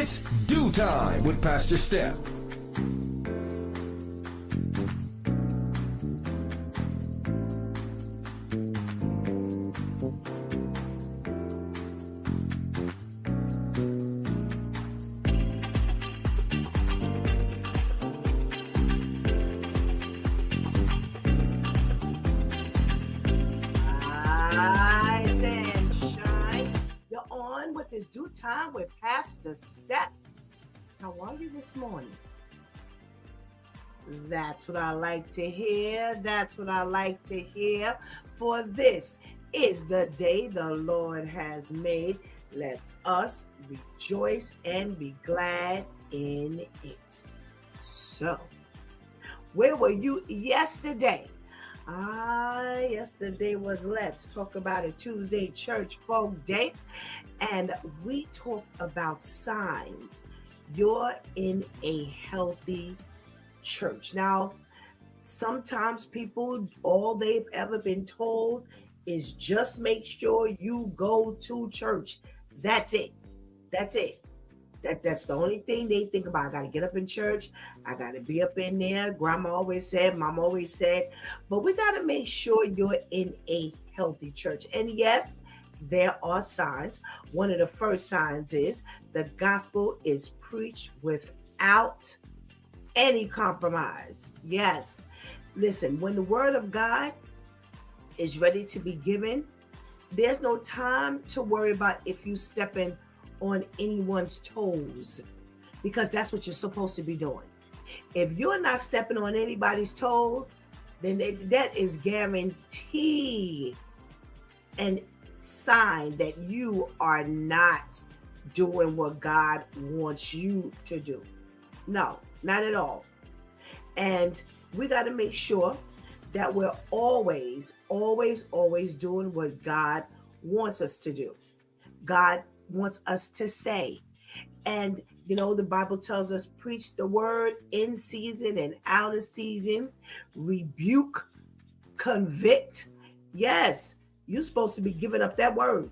It's Do Time with Pastor Steph. Rise and shine. You're on with this Do Time with Pastor Steph. How are you this morning? That's what I like to hear. That's what I like to hear. For this is the day the Lord has made. Let us rejoice and be glad in it. So, where were you yesterday? Yesterday was Let's Talk About It Tuesday Church Folk Day, and we talked about signs you're in a healthy church. Now, sometimes people, all they've ever been told is just make sure you go to church. That's it. That's it. That's the only thing they think about. I got to get up in church. I got to be up in there. Grandma always said, Mom always said, but we got to make sure you're in a healthy church. And yes, there are signs. One of the first signs is the gospel is preached without any compromise. Yes. Listen, when the word of God is ready to be given, there's no time to worry about if you step in on anyone's toes, because that's what you're supposed to be doing. If you're not stepping on anybody's toes, then that is guaranteed and sign that you are not doing what God wants you to do. No, not at all. And we got to make sure that we're always doing what God wants us to do. God wants us to say. And the Bible tells us, preach the word in season and out of season, rebuke, convict. Yes, you're supposed to be giving up that word.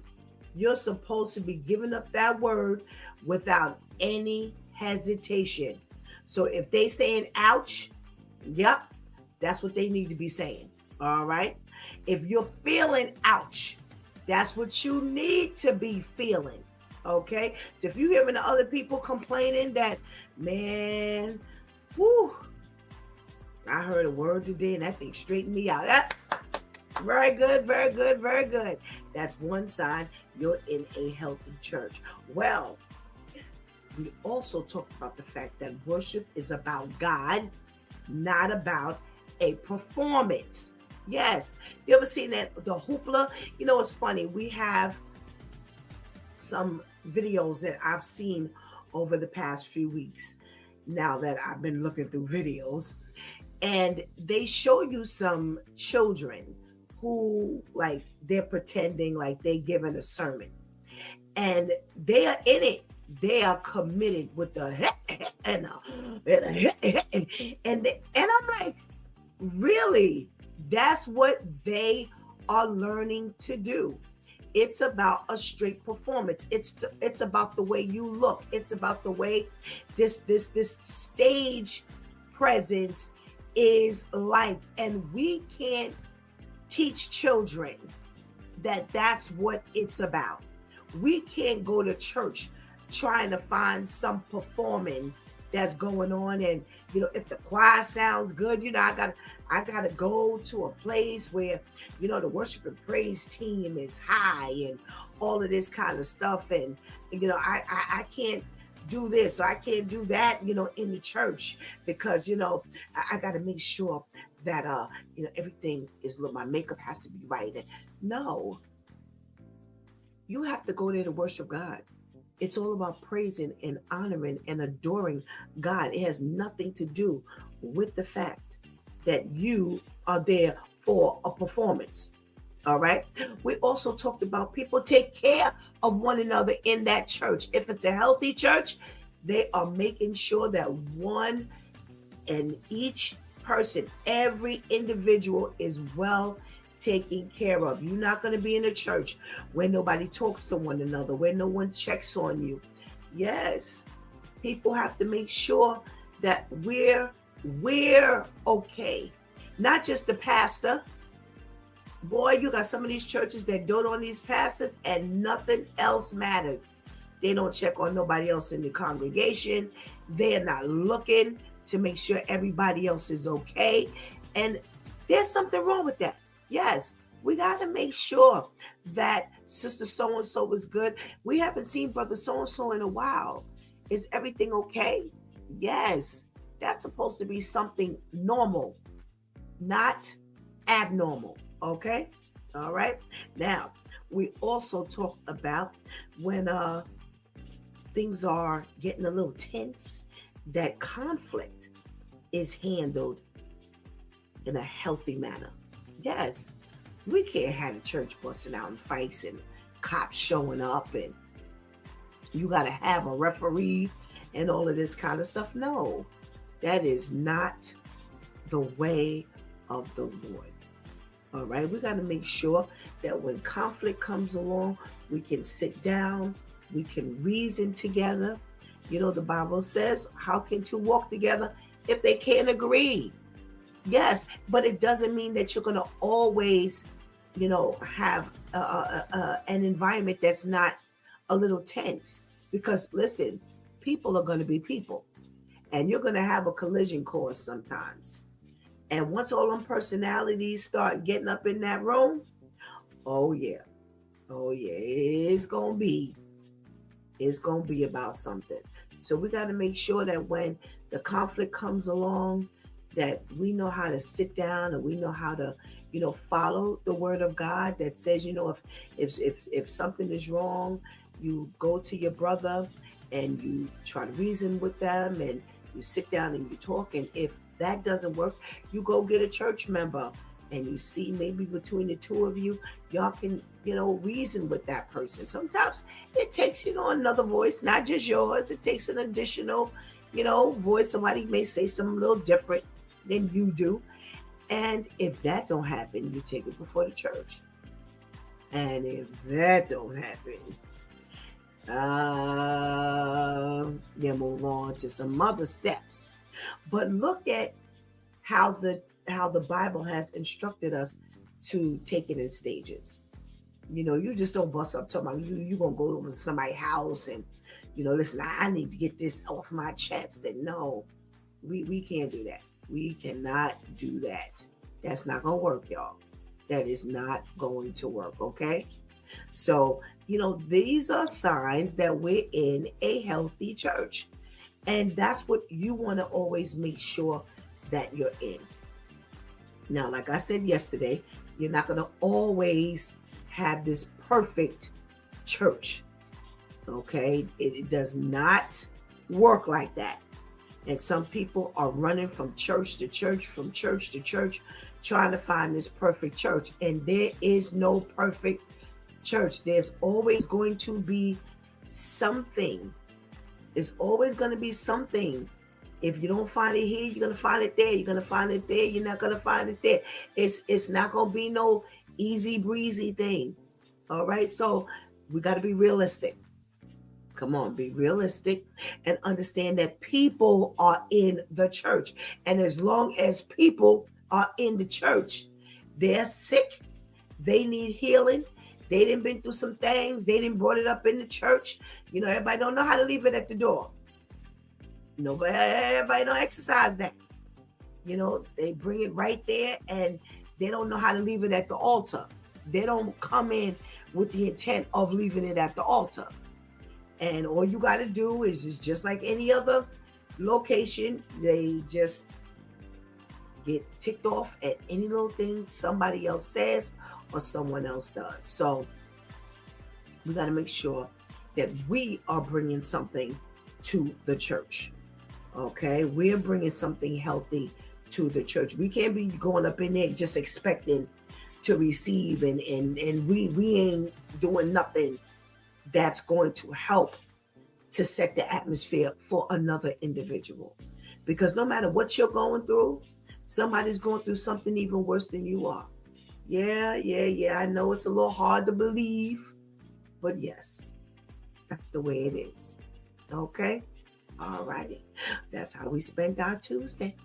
You're supposed to be giving up that word without any hesitation. So if they saying ouch, yep, that's what they need to be saying. All right. If you're feeling ouch, that's what you need to be feeling. Okay. So if you're hearing the other people complaining that, man, whoo, I heard a word today and that thing straightened me out. Very good, very good, very good. That's one sign you're in a healthy church. Well, we also talked about the fact that worship is about God, not about a performance. Yes. You ever seen that, the hoopla? It's funny. We have some videos that I've seen over the past few weeks, now that I've been looking through videos, and they show you some children who, like, they're pretending like they're giving a sermon, and they are in it. They are committed with the and I'm like, really? That's what they are learning to do. It's about a straight performance. It's about the way you look. It's about the way this stage presence is like. And we can't teach children that that's what it's about. We can't go to church trying to find some performing that's going on, and if the choir sounds good, I gotta go to a place where the worship and praise team is high and all of this kind of stuff, and I can't do this or I can't do that in the church, because I gotta make sure that everything is, look, my makeup has to be right. And no, you have to go there to worship God. It's all about praising and honoring and adoring God. It has nothing to do with the fact that you are there for a performance. All right. We also talked about people take care of one another in that church. If it's a healthy church, they are making sure that one and each person, every individual is well taken care of. You're not going to be in a church where nobody talks to one another, where no one checks on you. Yes, People have to make sure that we're okay. Not just the pastor. Boy, you got some of these churches that dote on these pastors and nothing else matters. They don't check on nobody else in the congregation. They're not looking to make sure everybody else is okay. And there's something wrong with that. Yes, we got to make sure that sister so and so is good. We haven't seen brother so and so in a while. Is everything okay? Yes, that's supposed to be something normal, not abnormal. Okay? All right. Now, we also talk about when things are getting a little tense, that conflict is handled in a healthy manner. Yes, we can't have the church busting out in fights and cops showing up and you got to have a referee and all of this kind of stuff. No, that is not the way of the Lord. All right, we got to make sure that when conflict comes along, we can sit down, we can reason together. You know, the Bible says, how can two walk together if they can't agree? Yes, but it doesn't mean that you're going to always, have an environment that's not a little tense. Because listen, people are going to be people, and you're going to have a collision course sometimes. And once all them personalities start getting up in that room, oh yeah, it's gonna be about something. So we got to make sure that when the conflict comes along, that we know how to sit down and we know how to, follow the word of God that says, if something is wrong, you go to your brother and you try to reason with them and you sit down and you talk. And if that doesn't work, you go get a church member and you see maybe between the two of you, y'all can, reason with that person. Sometimes it takes, another voice, not just yours. It takes an additional, voice. Somebody may say something a little different than you do. And if that don't happen, you take it before the church. And if that don't happen, then move on to some other steps. But look at how the Bible has instructed us to take it in stages. You just don't bust up talking about you gonna go over to somebody's house and listen, I need to get this off my chest. And no, we can't do that. We cannot do that. That's not gonna work, y'all. That is not going to work, okay? So, these are signs that we're in a healthy church. And that's what you want to always make sure that you're in. Now, like I said yesterday, you're not going to always have this perfect church. Okay? It does not work like that. And some people are running from church to church, from church to church, trying to find this perfect church. And there is no perfect church. There's always going to be something. There's always going to be something. If you don't find it here, you're going to find it there. You're going to find it there. You're not going to find it there. It's not going to be no easy breezy thing. All right. So we got to be realistic. Come on, be realistic and understand that people are in the church. And as long as people are in the church, they're sick. They need healing. They didn't been through some things. They didn't brought it up in the church. Everybody don't know how to leave it at the door. Everybody don't exercise that. They bring it right there and they don't know how to leave it at the altar. They don't come in with the intent of leaving it at the altar. And all you got to do is just like any other location, they just get ticked off at any little thing somebody else says or someone else does. So we got to make sure that we are bringing something to the church. Okay, we're bringing something healthy to the church. We can't be going up in there just expecting to receive and we ain't doing nothing that's going to help to set the atmosphere for another individual. Because no matter what you're going through, somebody's going through something even worse than you are. Yeah. I know it's a little hard to believe, but yes, that's the way it is. Okay? All righty. That's how we spend our Tuesday,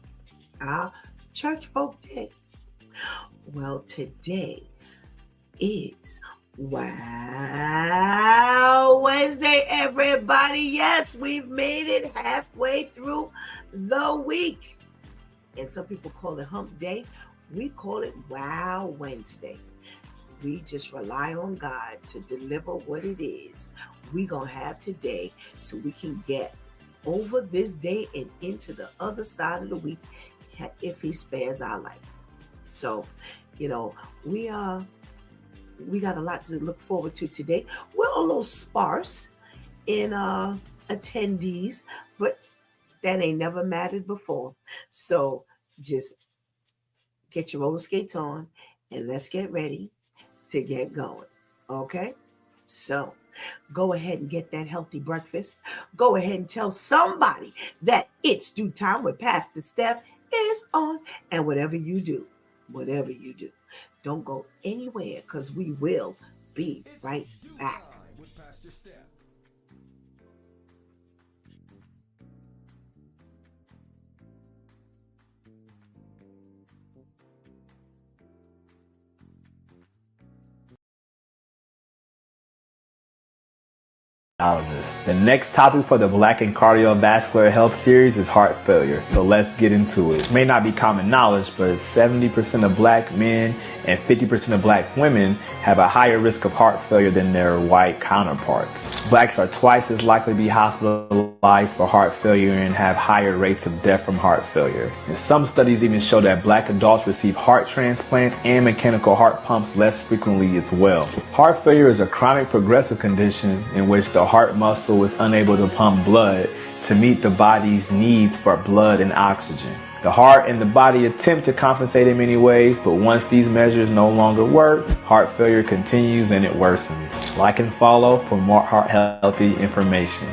our church folk day. Well, today is Wow Wednesday, everybody. Yes, we've made it halfway through the week. And some people call it hump day. We call it Wow Wednesday. We just rely on God to deliver what it is we going to have today so we can get over this day and into the other side of the week if he spares our life. So, you know, we got a lot to look forward to today. We're a little sparse in attendees, but that ain't never mattered before. So just get your roller skates on and let's get ready to get going. Okay? So go ahead and get that healthy breakfast. Go ahead and tell somebody that it's due time with Pastor Steph is on. And whatever you do, don't go anywhere because we will be right back. With Pastor Steph. The next topic for the Black and Cardiovascular Health series is heart failure. So let's get into it. It may not be common knowledge, but 70% of black men and 50% of black women have a higher risk of heart failure than their white counterparts. Blacks are twice as likely to be hospitalized for heart failure and have higher rates of death from heart failure. And some studies even show that black adults receive heart transplants and mechanical heart pumps less frequently as well. Heart failure is a chronic progressive condition in which the heart muscle is unable to pump blood to meet the body's needs for blood and oxygen. The heart and the body attempt to compensate in many ways, but once these measures no longer work, heart failure continues and it worsens. Like and follow for more heart healthy information.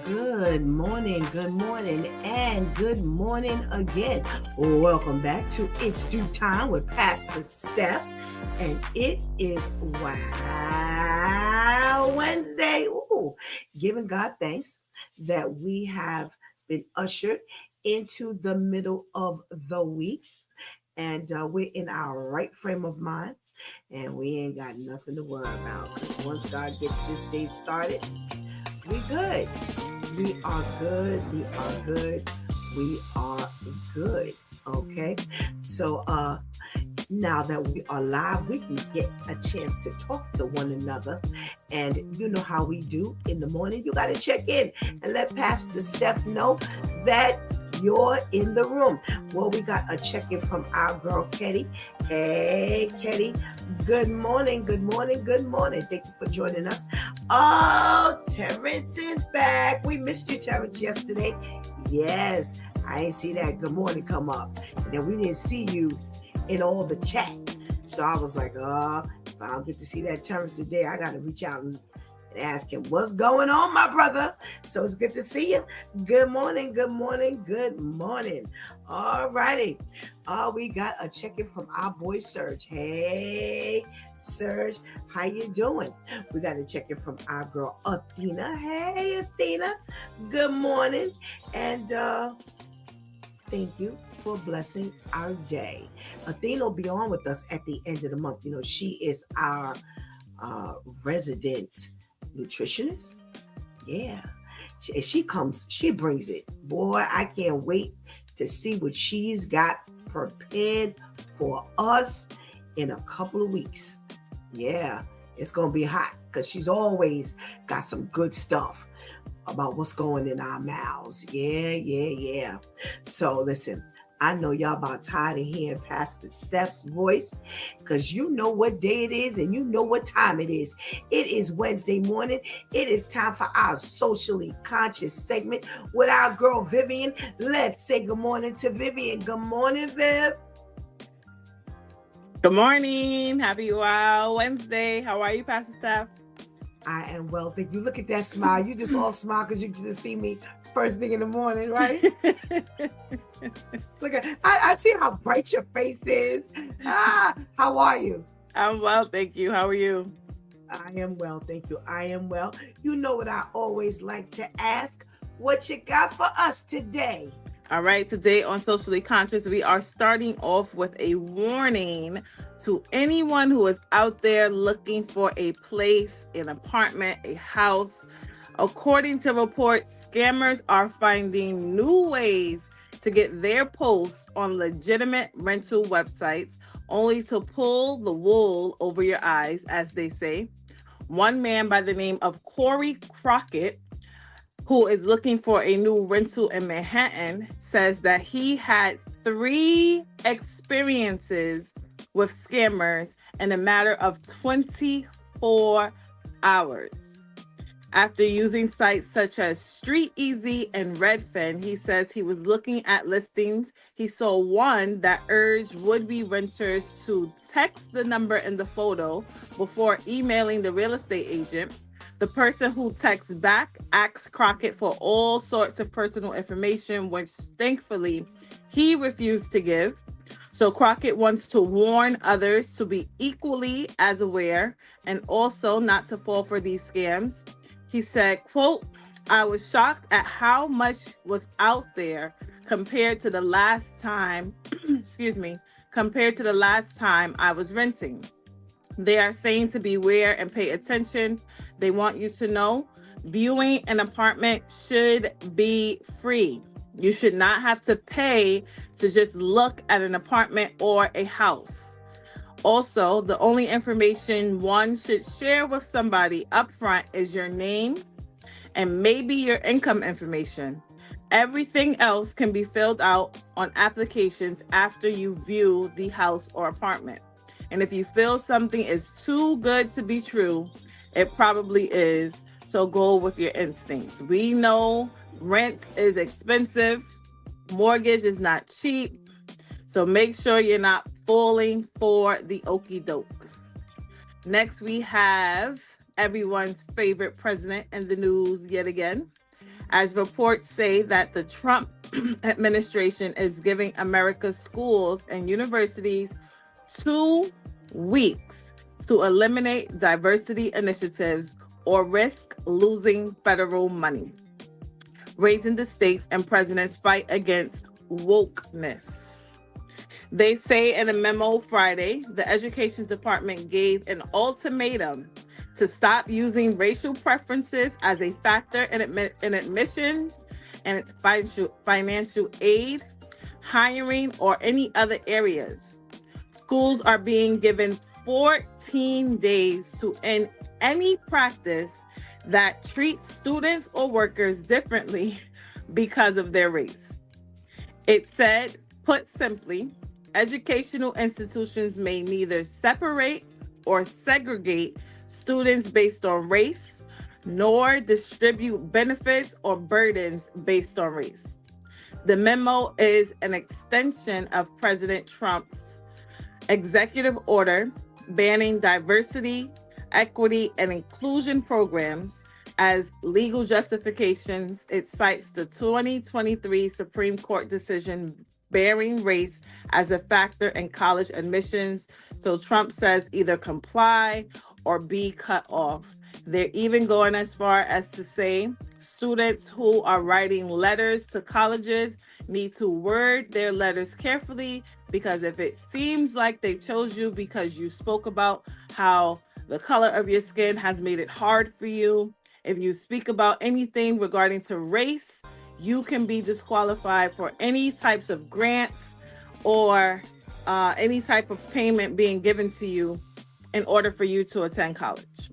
Good morning, and good morning again. Welcome back to It's Due Time with Pastor Steph, and it is Wow Wednesday. Ooh, giving God thanks that we have been ushered into the middle of the week, and we're in our right frame of mind, and we ain't got nothing to worry about. 'Cause once God gets this day started, we good. We are good. We are good. We are good. Okay. So now that we are live, we can get a chance to talk to one another. And you know how we do in the morning. You gotta check in and let Pastor Steph know that you're in the room. Well, we got a check-in from our girl Ketty. Hey Ketty, good morning, good morning, good morning. Thank you for joining us. Oh, Terrence is back. We missed you, Terrence, yesterday. Yes, I ain't see that good morning come up. And then we didn't see you in all the chat. So I was like, if I don't get to see that Terrence today, I got to reach out and ask him, what's going on, my brother? So it's good to see you. Good morning, good morning, good morning. All righty. We got a check-in from our boy Serge. Hey, Serge, how you doing? We got a check-in from our girl Athena. Hey, Athena, good morning. And thank you for blessing our day. Athena will be on with us at the end of the month. You know, she is our resident nutritionist. Yeah. She comes, she brings it. Boy, I can't wait to see what she's got prepared for us in a couple of weeks. Yeah, it's going to be hot because she's always got some good stuff about what's going in our mouths. Yeah. So listen, I know y'all about tired of hearing Pastor Steph's voice because you know what day it is and you know what time it is. It is Wednesday morning. It is time for our socially conscious segment with our girl Vivian. Let's say good morning to Vivian. Good morning, Viv. Good morning. Happy Wow Wednesday. How are you, Pastor Steph? I am well. Thank you. Look at that smile. You just all smile because you get to see me first thing in the morning, right? Look at I see how bright your face is. How are you? I'm well, thank you. How are you? I am well, thank you. I am well. You know what I always like to ask? What you got for us today? All right, today on Socially Conscious, we are starting off with a warning to anyone who is out there looking for a place, an apartment, a house. According to reports, scammers are finding new ways to get their posts on legitimate rental websites, only to pull the wool over your eyes, as they say. One man by the name of Corey Crockett, who is looking for a new rental in Manhattan, says that he had 3 experiences with scammers in a matter of 24 hours. After using sites such as Street Easy and Redfin, he says he was looking at listings. He saw one that urged would-be renters to text the number in the photo before emailing the real estate agent. The person who texts back asks Crockett for all sorts of personal information, which thankfully he refused to give. So Crockett wants to warn others to be equally as aware and also not to fall for these scams. He said, quote, "I was shocked at how much was out there compared to the last time, compared to the last time I was renting. They are saying to beware and pay attention. They want you to know viewing an apartment should be free. You should not have to pay to just look at an apartment or a house. Also, the only information one should share with somebody upfront is your name and maybe your income information. Everything else can be filled out on applications after you view the house or apartment. And if you feel something is too good to be true, it probably is. So go with your instincts. We know rent is expensive. Mortgage is not cheap. So make sure you're not falling for the okie doke." Next, we have everyone's favorite president in the news yet again, as reports say that the Trump administration is giving America's schools and universities 2 weeks to eliminate diversity initiatives or risk losing federal money, raising the stakes in president's fight against wokeness. They say in a memo Friday, the Education Department gave an ultimatum to stop using racial preferences as a factor in admissions and financial aid, hiring, or any other areas. Schools are being given 14 days to end any practice that treats students or workers differently because of their race. It said, put simply, educational institutions may neither separate or segregate students based on race, nor distribute benefits or burdens based on race. The memo is an extension of President Trump's executive order banning diversity, equity, and inclusion programs as legal justifications. It cites the 2023 Supreme Court decision bearing race as a factor in college admissions. So Trump says either comply or be cut off. They're even going as far as to say students who are writing letters to colleges need to word their letters carefully, because if it seems like they chose you because you spoke about how the color of your skin has made it hard for you, if you speak about anything regarding to race, you can be disqualified for any types of grants or any type of payment being given to you in order for you to attend college.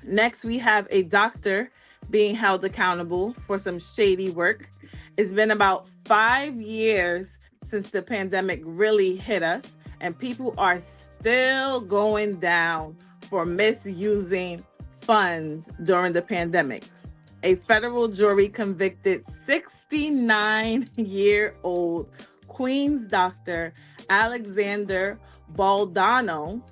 Next, we have a doctor being held accountable for some shady work. It's been about 5 years since the pandemic really hit us, and people are still going down for misusing funds during the pandemic. A federal jury convicted 69-year-old Queens doctor Alexander Baldano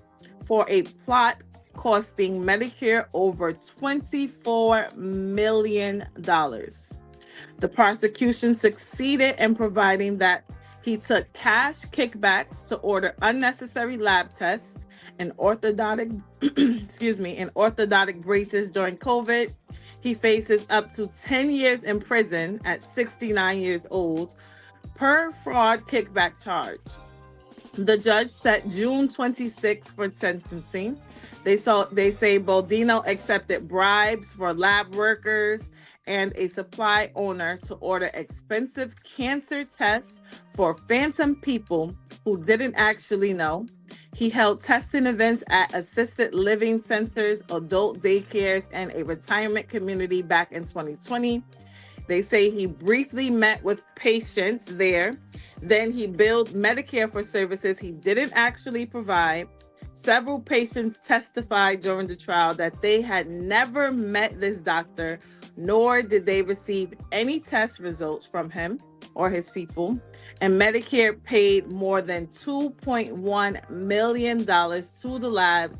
for a plot costing Medicare over $24 million. The prosecution succeeded in providing that he took cash kickbacks to order unnecessary lab tests and orthodontic braces during COVID. He faces up to 10 years in prison at 69 years old per fraud kickback charge. The judge set June 26 for sentencing. They say Baldino accepted bribes for lab workers and a supply owner to order expensive cancer tests for phantom people who didn't actually know. He held testing events at assisted living centers, adult daycares, and a retirement community back in 2020. They say he briefly met with patients there. Then he billed Medicare for services he didn't actually provide. Several patients testified during the trial that they had never met this doctor, nor did they receive any test results from him or his people. And Medicare paid more than $2.1 million to the labs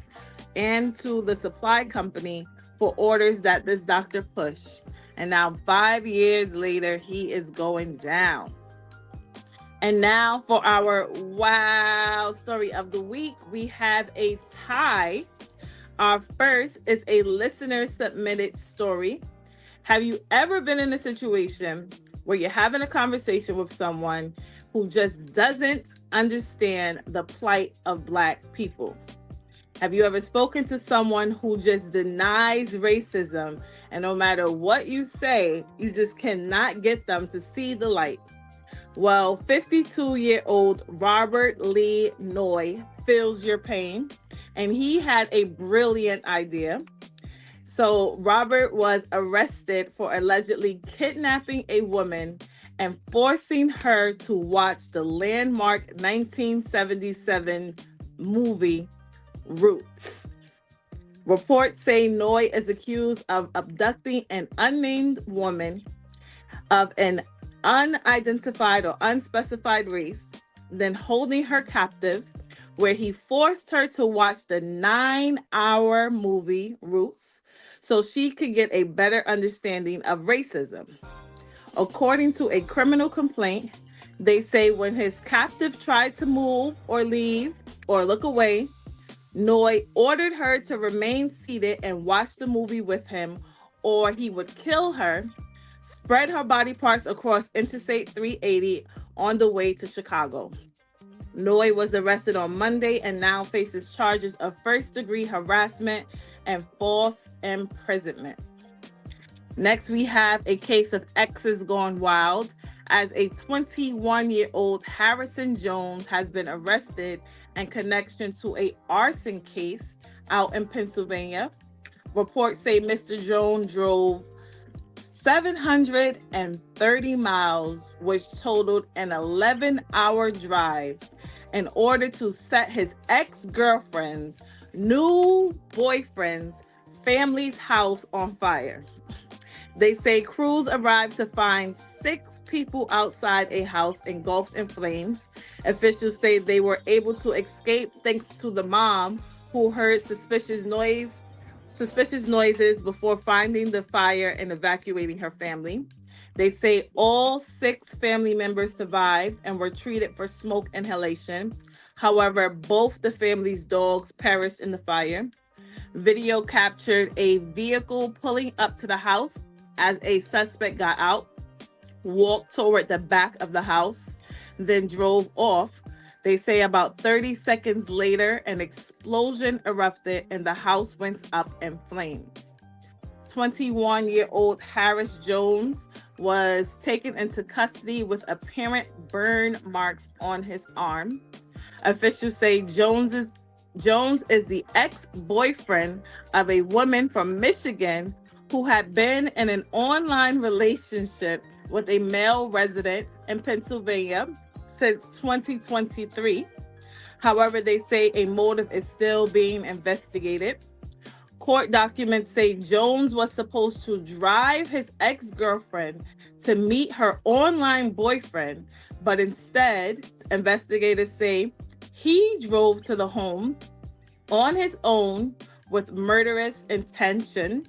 and to the supply company for orders that this doctor pushed. And now 5 years later, he is going down. And now for our wow story of the week, we have a tie. Our first is a listener submitted story. Have you ever been in a situation where you're having a conversation with someone who just doesn't understand the plight of Black people? Have you ever spoken to someone who just denies racism, and no matter what you say, you just cannot get them to see the light? Well, 52-year-old Robert Lee Noy feels your pain, and he had a brilliant idea. So Robert was arrested for allegedly kidnapping a woman and forcing her to watch the landmark 1977 movie Roots. Reports say Noy is accused of abducting an unnamed woman of an unidentified or unspecified race, then holding her captive, where he forced her to watch the 9-hour movie Roots so she could get a better understanding of racism. According to a criminal complaint, they say when his captive tried to move or leave or look away, Noy ordered her to remain seated and watch the movie with him, or he would kill her, spread her body parts across Interstate 380 on the way to Chicago. Noy was arrested on Monday and now faces charges of first-degree harassment and false imprisonment. Next, we have a case of exes gone wild, as a 21-year-old Harrison Jones has been arrested in connection to an arson case out in Pennsylvania. Reports say Mr. Jones drove 730 miles, which totaled an 11-hour drive, in order to set his ex-girlfriend's new boyfriend's family's house on fire. They say crews arrived to find 6 people outside a house engulfed in flames. Officials say they were able to escape thanks to the mom, who heard suspicious noises before finding the fire and evacuating her family. They say all 6 family members survived and were treated for smoke inhalation. However, both the family's dogs perished in the fire. Video captured a vehicle pulling up to the house as a suspect got out, walked toward the back of the house, then drove off. They say about 30 seconds later, an explosion erupted and the house went up in flames. 21-year-old Harris Jones was taken into custody with apparent burn marks on his arm. Officials say Jones is the ex-boyfriend of a woman from Michigan who had been in an online relationship with a male resident in Pennsylvania since 2023. However, they say a motive is still being investigated. Court documents say Jones was supposed to drive his ex-girlfriend to meet her online boyfriend, but instead, investigators say he drove to the home on his own with murderous intentions.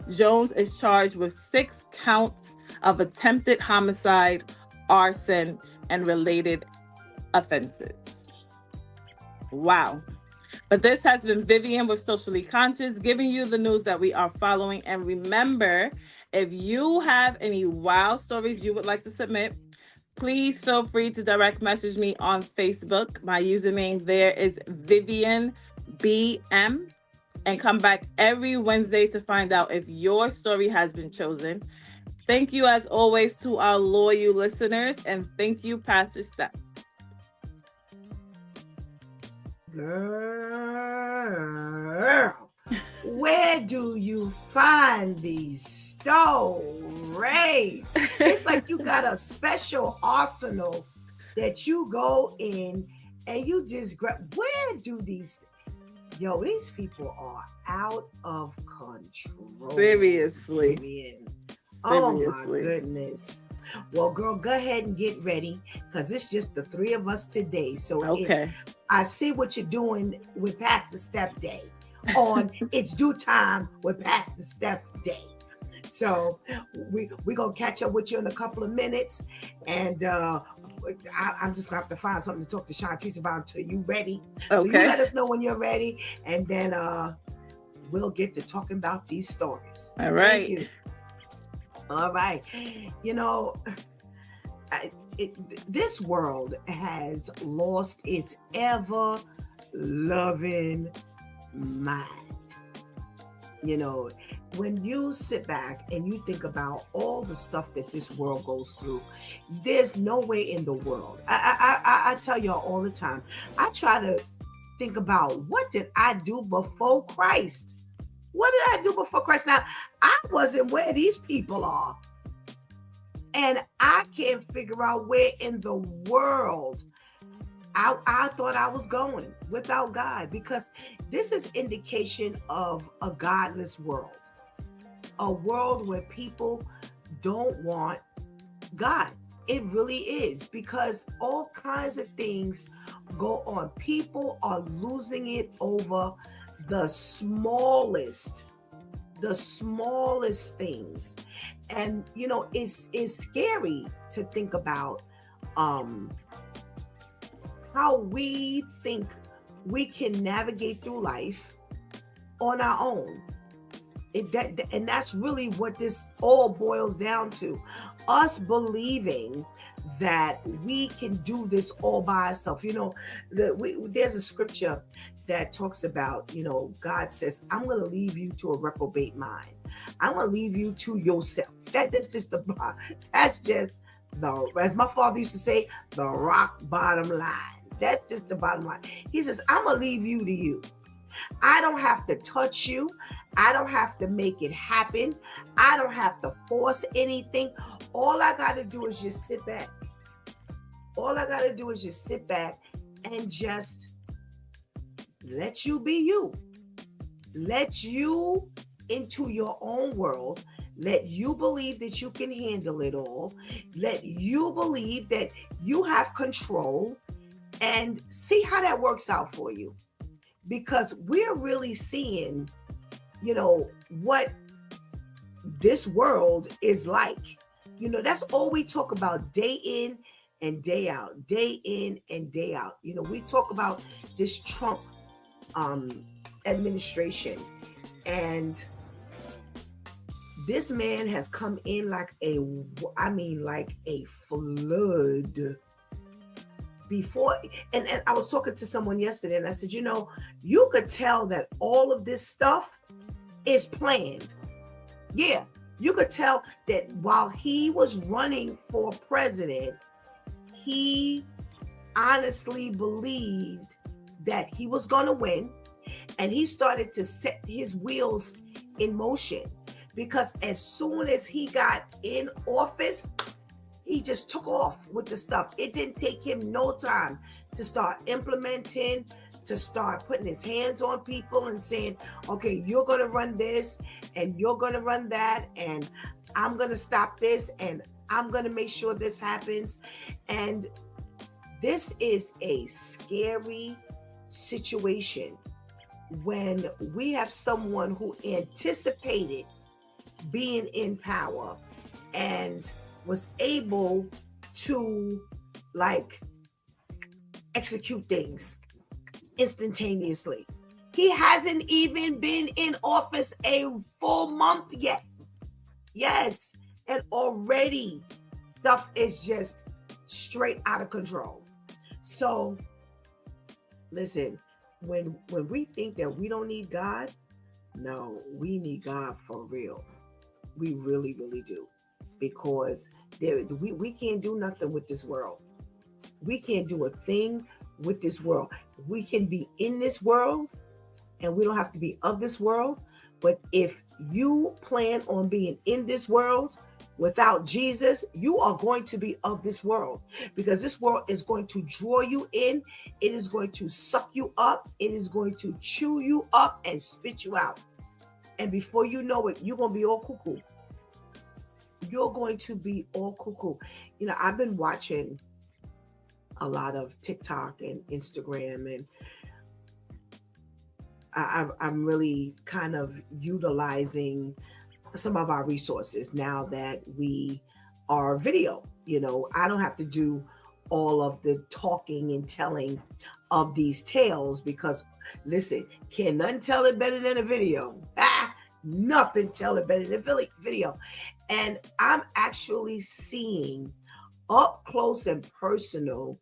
Jones is charged with 6 counts of attempted homicide, arson, and related offenses. Wow. But this has been Vivian with Socially Conscious, giving you the news that we are following. And remember, if you have any wild stories you would like to submit, please feel free to direct message me on Facebook. My username there is Vivian BM. And come back every Wednesday to find out if your story has been chosen. Thank you, as always, to our loyal listeners. And thank you, Pastor Steph. Girl, where do you find these stories? It's like you got a special arsenal that you go in and you just grab. Where do these people are out of control. Seriously. Oh my goodness. Well, girl, go ahead and get ready because it's just the 3 of us today. So okay. I see what you're doing with Pastor Steph Day on It's Due Time with Pastor Steph Day. So we're going to catch up with you in a couple of minutes. And I'm just going to have to find something to talk to Shantice about until you're ready. Okay. So you let us know when you're ready. And then we'll get to talking about these stories. All right. Thank you. All right. You know, this world has lost its ever-loving mind. You know, when you sit back and you think about all the stuff that this world goes through, there's no way in the world. I tell y'all all the time, I try to think about what did I do before Christ? What did I do before Christ? Now, I wasn't where these people are. And I can't figure out where in the world I thought I was going without God, because this is indication of a godless world. A world where people don't want God. It really is, because all kinds of things go on. People are losing it over the smallest things. And you know, it's scary to think about how we think we can navigate through life on our own. And that's really what this all boils down to. Us believing that we can do this all by ourselves. You know, there's a scripture that talks about, you know, God says, I'm going to leave you to a reprobate mind. I'm going to leave you to yourself. That's just the as my father used to say, the rock bottom line. That's just the bottom line. He says, I'm going to leave you to you. I don't have to touch you. I don't have to make it happen. I don't have to force anything. All I got to do is just sit back. All I got to do is just sit back and just let you be you. Let you into your own world. Let you believe that you can handle it all. Let you believe that you have control, and see how that works out for you. Because we're really seeing, you know, what this world is like. You know, that's all we talk about day in and day out, day in and day out. You know, we talk about this Trump administration, and this man has come in like a flood. Before, and I was talking to someone yesterday, and I said, you know, you could tell that all of this stuff is planned. Yeah, you could tell that while he was running for president, he honestly believed that he was going to win, and he started to set his wheels in motion, because as soon as he got in office, he just took off with the stuff. It didn't take him no time to start implementing, to start putting his hands on people and saying, okay, you're going to run this and you're going to run that, and I'm going to stop this, and I'm going to make sure this happens. And this is a scary situation when we have someone who anticipated being in power and was able to like execute things instantaneously. He hasn't even been in office a full month yet. Yes, and already stuff is just straight out of control. So listen, when we think that we don't need God, no, we need God for real. We really, really do. Because we can't do nothing with this world. We can't do a thing with this world. We can be in this world and we don't have to be of this world. But if you plan on being in this world without Jesus, you are going to be of this world, because this world is going to draw you in. It is going to suck you up. It is going to chew you up and spit you out. And before you know it, you're going to be all cuckoo. You're going to be all cuckoo. You know, I've been watching a lot of TikTok and Instagram, and I'm really kind of utilizing some of our resources now that we are video. You know, I don't have to do all of the talking and telling of these tales, because listen, can nothing tell it better than a video. Nothing tell it better than a video. And I'm actually seeing up close and personal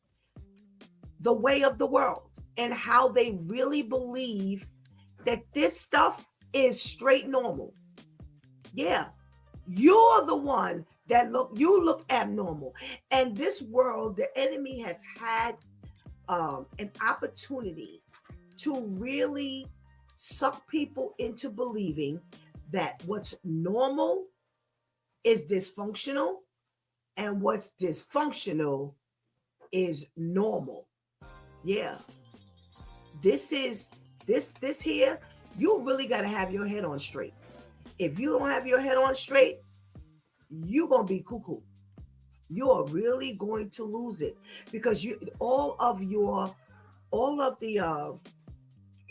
the way of the world and how they really believe that this stuff is straight normal. Yeah, you're the one that you look abnormal. And this world, the enemy has had an opportunity to really suck people into believing that what's normal is dysfunctional, and what's dysfunctional is normal. Yeah. This here, you really got to have your head on straight. If you don't have your head on straight, you're going to be cuckoo. You're really going to lose it, because all of the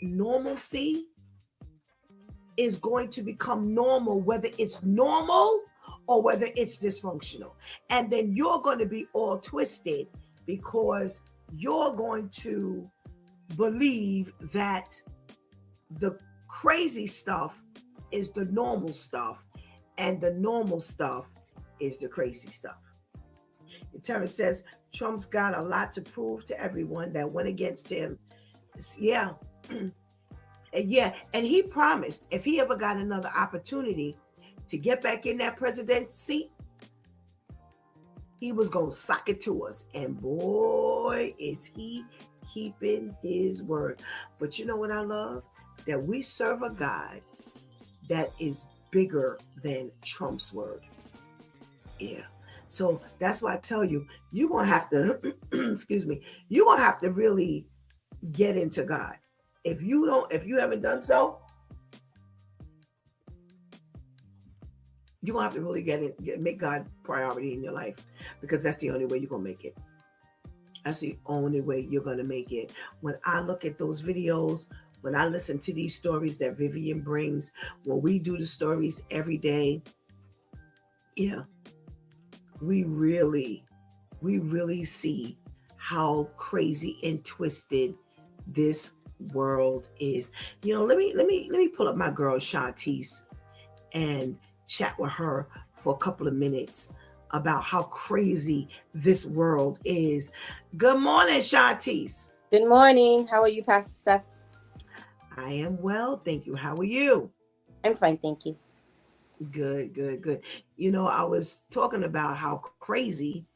normalcy is going to become normal, whether it's normal or whether it's dysfunctional. And then you're going to be all twisted, because you're going to believe that the crazy stuff is the normal stuff, and the normal stuff is the crazy stuff. Terrence says Trump's got a lot to prove to everyone that went against him. Yeah. Yeah, and he promised if he ever got another opportunity to get back in that president seat, he was going to sock it to us. And boy, is he keeping his word. But you know what I love? That we serve a God that is bigger than Trump's word. Yeah. So that's why I tell you, you're going to have to, excuse me, you're going to have to really get into God. If you haven't done so, you're going to have to really make God priority in your life, because that's the only way you're going to make it. That's the only way you're going to make it. When I look at those videos, when I listen to these stories that Vivian brings, when we do the stories every day, yeah, we really see how crazy and twisted this world is. You know, let me pull up my girl Shantice and chat with her for a couple of minutes about how crazy this world is. Good morning, Shantice. Good morning. How are you, Pastor Steph? I am well, thank you. How are you? I'm fine, thank you. Good. You know, I was talking about how crazy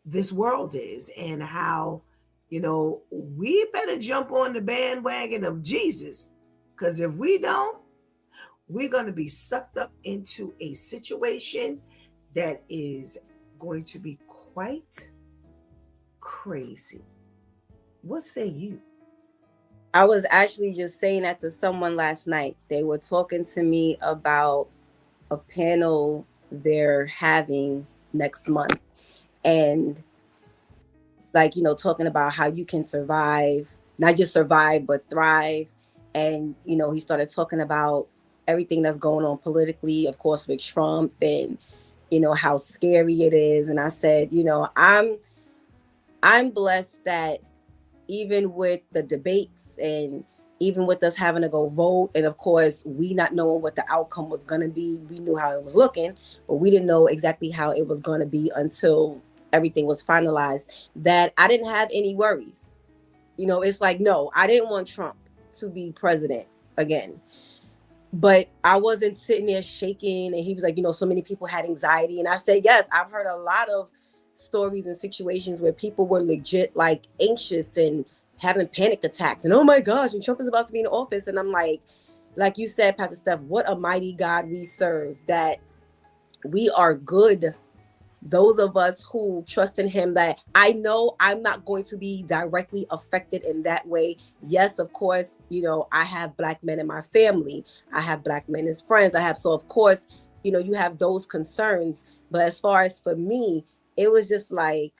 this world is, and how, you know, we better jump on the bandwagon of Jesus, because if we don't, we're going to be sucked up into a situation that is going to be quite crazy. What say you? I was actually just saying that to someone last night. They were talking to me about a panel they're having next month. And like, talking about how you can survive, not just survive, but thrive. And, he started talking about everything that's going on politically, of course, with Trump and, how scary it is. And I said, I'm blessed that even with the debates and even with us having to go vote, and of course, we not knowing what the outcome was going to be, we knew how it was looking, but we didn't know exactly how it was going to be until everything was finalized, that I didn't have any worries. It's like, no, I didn't want Trump to be president again. But I wasn't sitting there shaking. And he was like, so many people had anxiety. And I said, yes, I've heard a lot of stories and situations where people were legit like anxious and having panic attacks. And oh my gosh, and Trump is about to be in office. And I'm like you said, Pastor Steph, what a mighty God we serve, that we are good. Those of us who trust in him, that I know I'm not going to be directly affected in that way. Yes, of course, I have Black men in my family. I have Black men as friends. So of course, you have those concerns. But as far as for me, it was just like,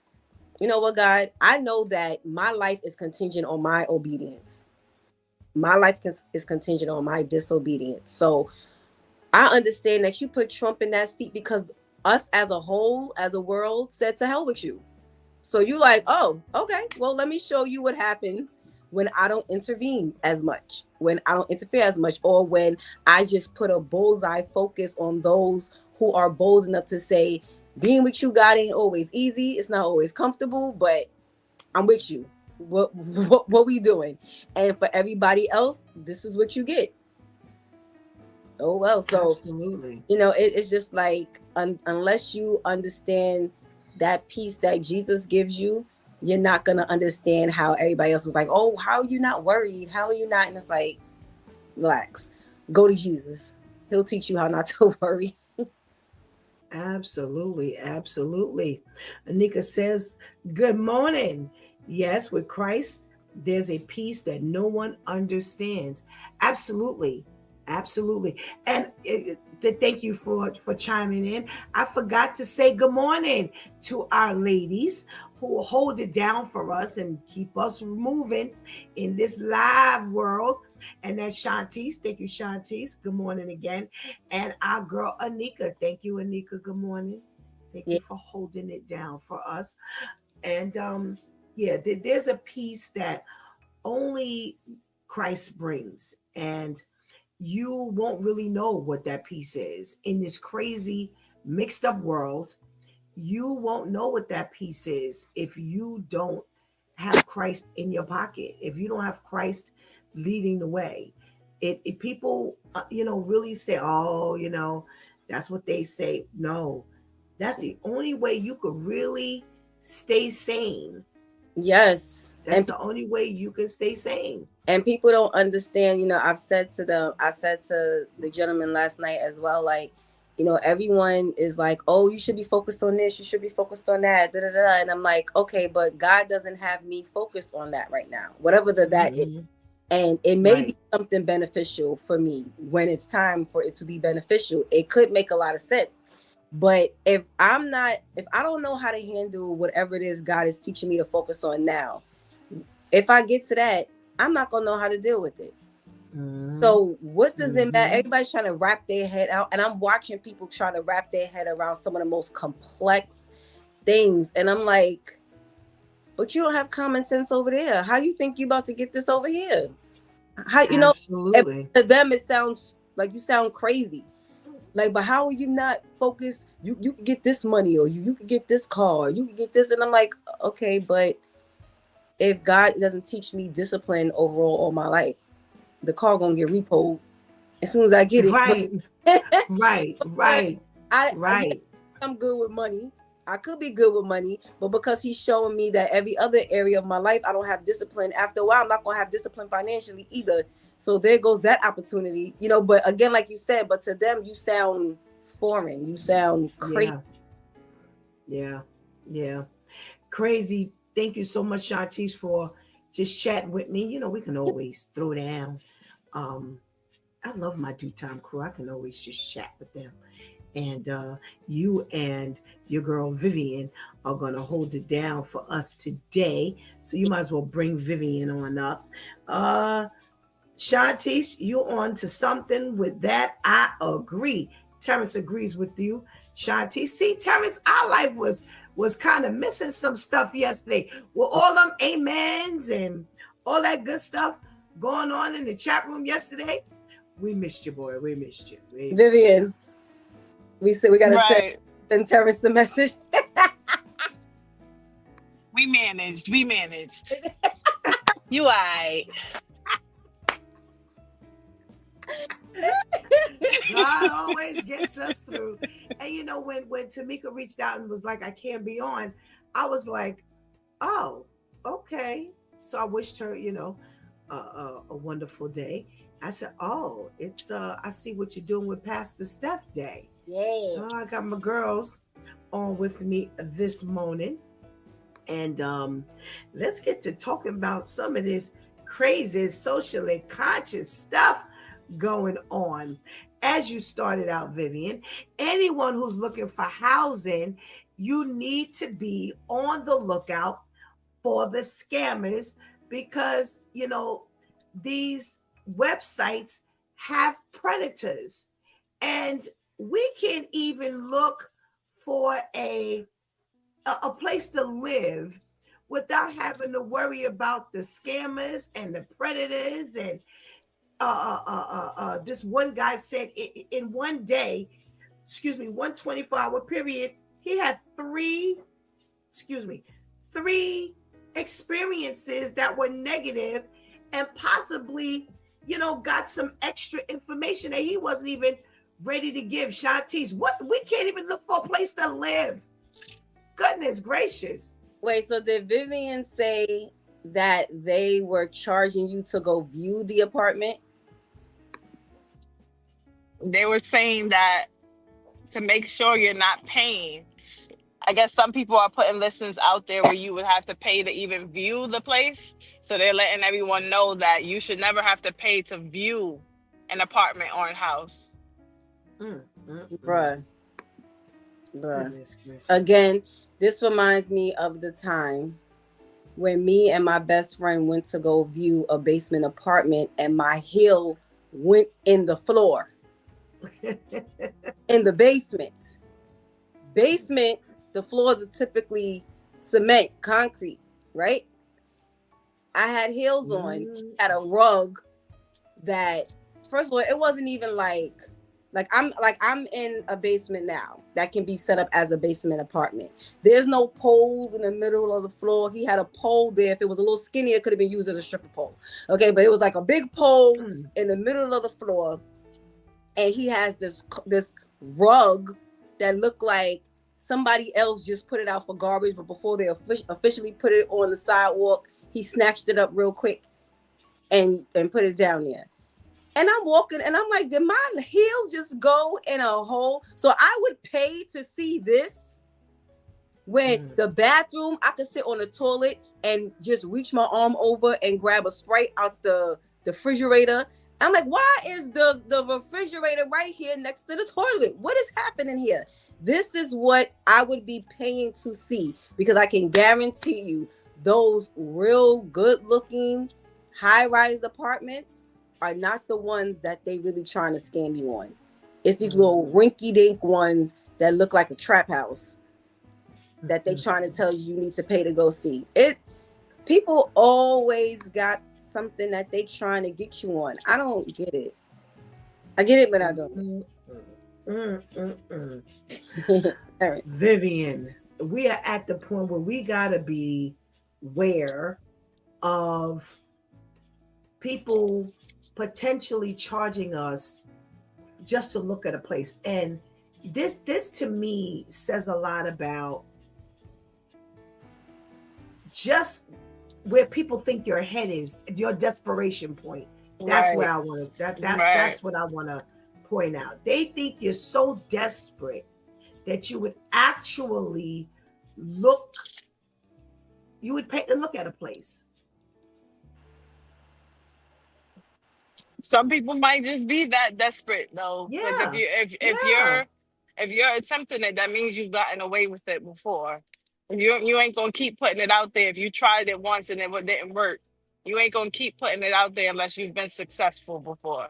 you know what, God, I know that my life is contingent on my obedience. My life is contingent on my disobedience. So I understand that you put Trump in that seat because us as a whole, as a world, said to hell with you. So you like, oh, okay, well, let me show you what happens when I don't intervene as much, when I don't interfere as much, or when I just put a bullseye focus on those who are bold enough to say, being with you, God, ain't always easy. It's not always comfortable, but I'm with you. What we doing? And for everybody else, this is what you get. Oh, well, so Absolutely. it's just like unless you understand that peace that Jesus gives you, you're not going to understand how everybody else is like, oh, how are you not worried? How are you not? And it's like, relax, go to Jesus. He'll teach you how not to worry. Absolutely. Absolutely. Anika says, good morning. Yes, with Christ, there's a peace that no one understands. Absolutely. Absolutely. And thank you for chiming in. I forgot to say good morning to our ladies who hold it down for us and keep us moving in this live world. And that's Shantice. Thank you, Shantice. Good morning again. And our girl Anika. Thank you, Anika. Good morning. Thank Yeah. you for holding it down for us. And yeah, there's a peace that only Christ brings. And you won't really know what that peace is in this crazy mixed up world. You won't know what that peace is if you don't have Christ in your pocket, if you don't have Christ leading the way. It people really say, oh, that's what they say. No, that's the only way you could really stay sane. Yes. That's the only way you can stay sane. And people don't understand, I said to the gentleman last night as well, like, everyone is like, oh, you should be focused on this, you should be focused on that, da, da, da. And I'm like, okay, but God doesn't have me focused on that right now, whatever that is. And it may be something beneficial for me when it's time for it to be beneficial. It could make a lot of sense. But if I don't know how to handle whatever it is God is teaching me to focus on now, if I get to that, I'm not going to know how to deal with it. So what does it matter? Everybody's trying to wrap their head out. And I'm watching people trying to wrap their head around some of the most complex things. And I'm like, but you don't have common sense over there. How you think you about to get this over here? How, Absolutely. To them, it sounds like you sound crazy. Like, but how are you not focused? You can get this money, or you can get this car, you can get this. And I'm like, okay, but if God doesn't teach me discipline overall all my life, the car gonna get repoed as soon as I get it. Right. Right. I'm good with money. I could be good with money, but because he's showing me that every other area of my life, I don't have discipline. After a while, I'm not gonna have discipline financially either. So there goes that opportunity, But again, like you said, but to them, you sound foreign. You sound crazy. Yeah. Yeah. Crazy. Thank you so much, Shantice, for just chatting with me. You know, we can always throw down. Um, I love my due time crew. I can always just chat with them. And you and your girl Vivian are going to hold it down for us today. So you might as well bring Vivian on up. Shantice, you on to something with that. I agree. Terrence agrees with you. Shantice. See, Terrence, our life was kind of missing some stuff yesterday. With all them amens and all that good stuff going on in the chat room yesterday. We missed you, boy. We missed you. Vivian, we said we gotta Right. send Terrence the message. We managed. We managed. You alright. God always gets us through. And you know, when Tamika reached out and was like, I can't be on, I was like, oh, okay. So I wished her, you know, a wonderful day. I said, oh, it's I see what you're doing with Pastor Steph Day. Yeah. Oh, I got my girls on with me this morning. And let's get to talking about some of this crazy socially conscious stuff going on. As you started out, Vivian, anyone who's looking for housing, you need to be on the lookout for the scammers because, you know, these websites have predators. And we can even look for a place to live without having to worry about the scammers and the predators. And this one guy said in one day, 124-hour period, he had three experiences that were negative and possibly, you know, got some extra information that he wasn't even ready to give. Shantice, what, we can't even look for a place to live. Goodness gracious. Wait, so did Vivian say that they were charging you to go view the apartment? They were saying that to make sure you're not paying. I guess some people are putting listings out there where you would have to pay to even view the place. So they're letting everyone know that you should never have to pay to view an apartment or a house. Bruh. Again, this reminds me of the time when me and my best friend went to go view a basement apartment and my heel went in the floor. In the basement. The floors are typically cement, concrete, right? I had heels on, had a rug that, first of all, it wasn't even like I'm in a basement now that can be set up as a basement apartment. There's no poles in the middle of the floor. He had a pole there. If it was a little skinnier, it could have been used as a stripper pole. Okay, but it was like a big pole in the middle of the floor. And he has this rug that looked like somebody else just put it out for garbage, but before they officially put it on the sidewalk, he snatched it up real quick and put it down there. And I'm walking and I'm like, did my heel just go in a hole? So I would pay to see this when the bathroom, I could sit on the toilet and just reach my arm over and grab a Sprite out the refrigerator. I'm like, why is the refrigerator right here next to the toilet? What is happening here? This is what I would be paying to see, because I can guarantee you those real good looking high-rise apartments are not the ones that they really trying to scam you on. It's these little rinky-dink ones that look like a trap house that they trying to tell you need to pay to go see. People always got something that they trying to get you on. I don't get it. I get it, but I don't. Vivian, we are at the point where we gotta be aware of people potentially charging us just to look at a place. And this to me says a lot about just where people think your head is, your desperation point. That's where I want to. That's what I want to point out. They think you're so desperate that you would actually look, you would pay to look at a place? Some people might just be that desperate though, because Yeah, if yeah. you're attempting it, that means you've gotten away with it before. You ain't gonna keep putting it out there. If you tried it once and didn't work, you ain't gonna keep putting it out there unless you've been successful before.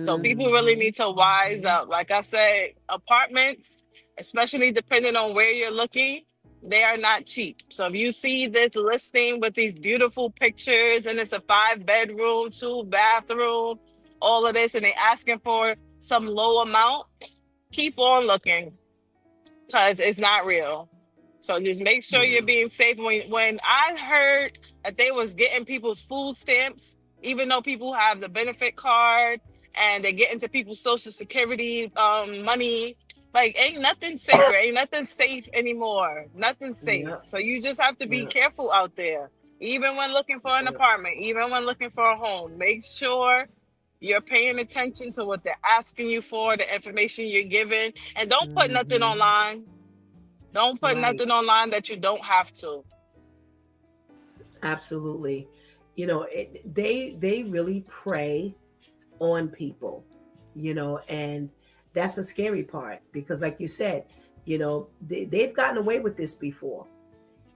So people really Mm-hmm. need to wise up. Like I said, apartments, especially depending on where you're looking, they are not cheap. So if you see this listing with these beautiful pictures and it's a 5 bedroom, 2 bathroom, all of this, and they asking for some low amount, keep on looking because it's not real. So just make sure you're Yeah. being safe. When I heard that they was getting people's food stamps, even though people have the benefit card and they get into people's social security money, like ain't nothing sacred, ain't nothing safe anymore. Nothing safe. Yep. So you just have to be Yep. careful out there. Even when looking for an Yep. apartment, even when looking for a home, make sure you're paying attention to what they're asking you for, the information you're giving, and don't put nothing Mm-hmm. online. Don't put Right. nothing online that you don't have to. Absolutely. They really prey on people, and that's the scary part because, like you said, they've gotten away with this before.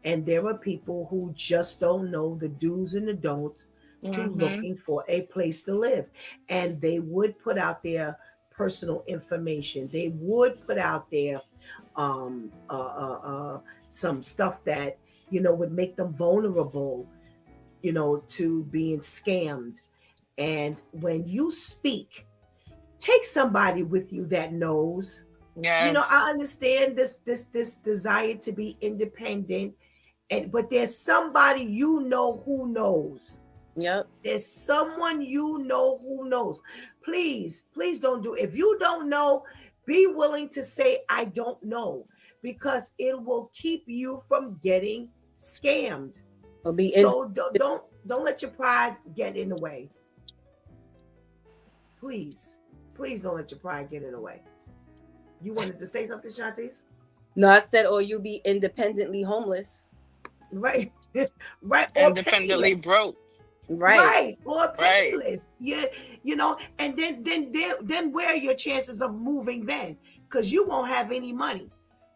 And there are people who just don't know the do's and the don'ts to Hmm. looking for a place to live. And they would put out their personal information. They would put out there um, uh, uh, some stuff that, would make them vulnerable, to being scammed. And when you speak, take somebody with you that knows. I Yes. understand this desire to be independent, but there's somebody who knows. Yep. There's someone who knows. Please don't do it. If you don't know, be willing to say I don't know, because it will keep you from getting scammed. Or be in. So don't let your pride get in the way. Please don't let your pride get in the way. You wanted to say something, Shantice? No, I said, or you be independently homeless. Right. Right, or Independently penniless. broke. Right. Right, or Right. penniless. Yeah, and then where are your chances of moving then? Because you won't have any money.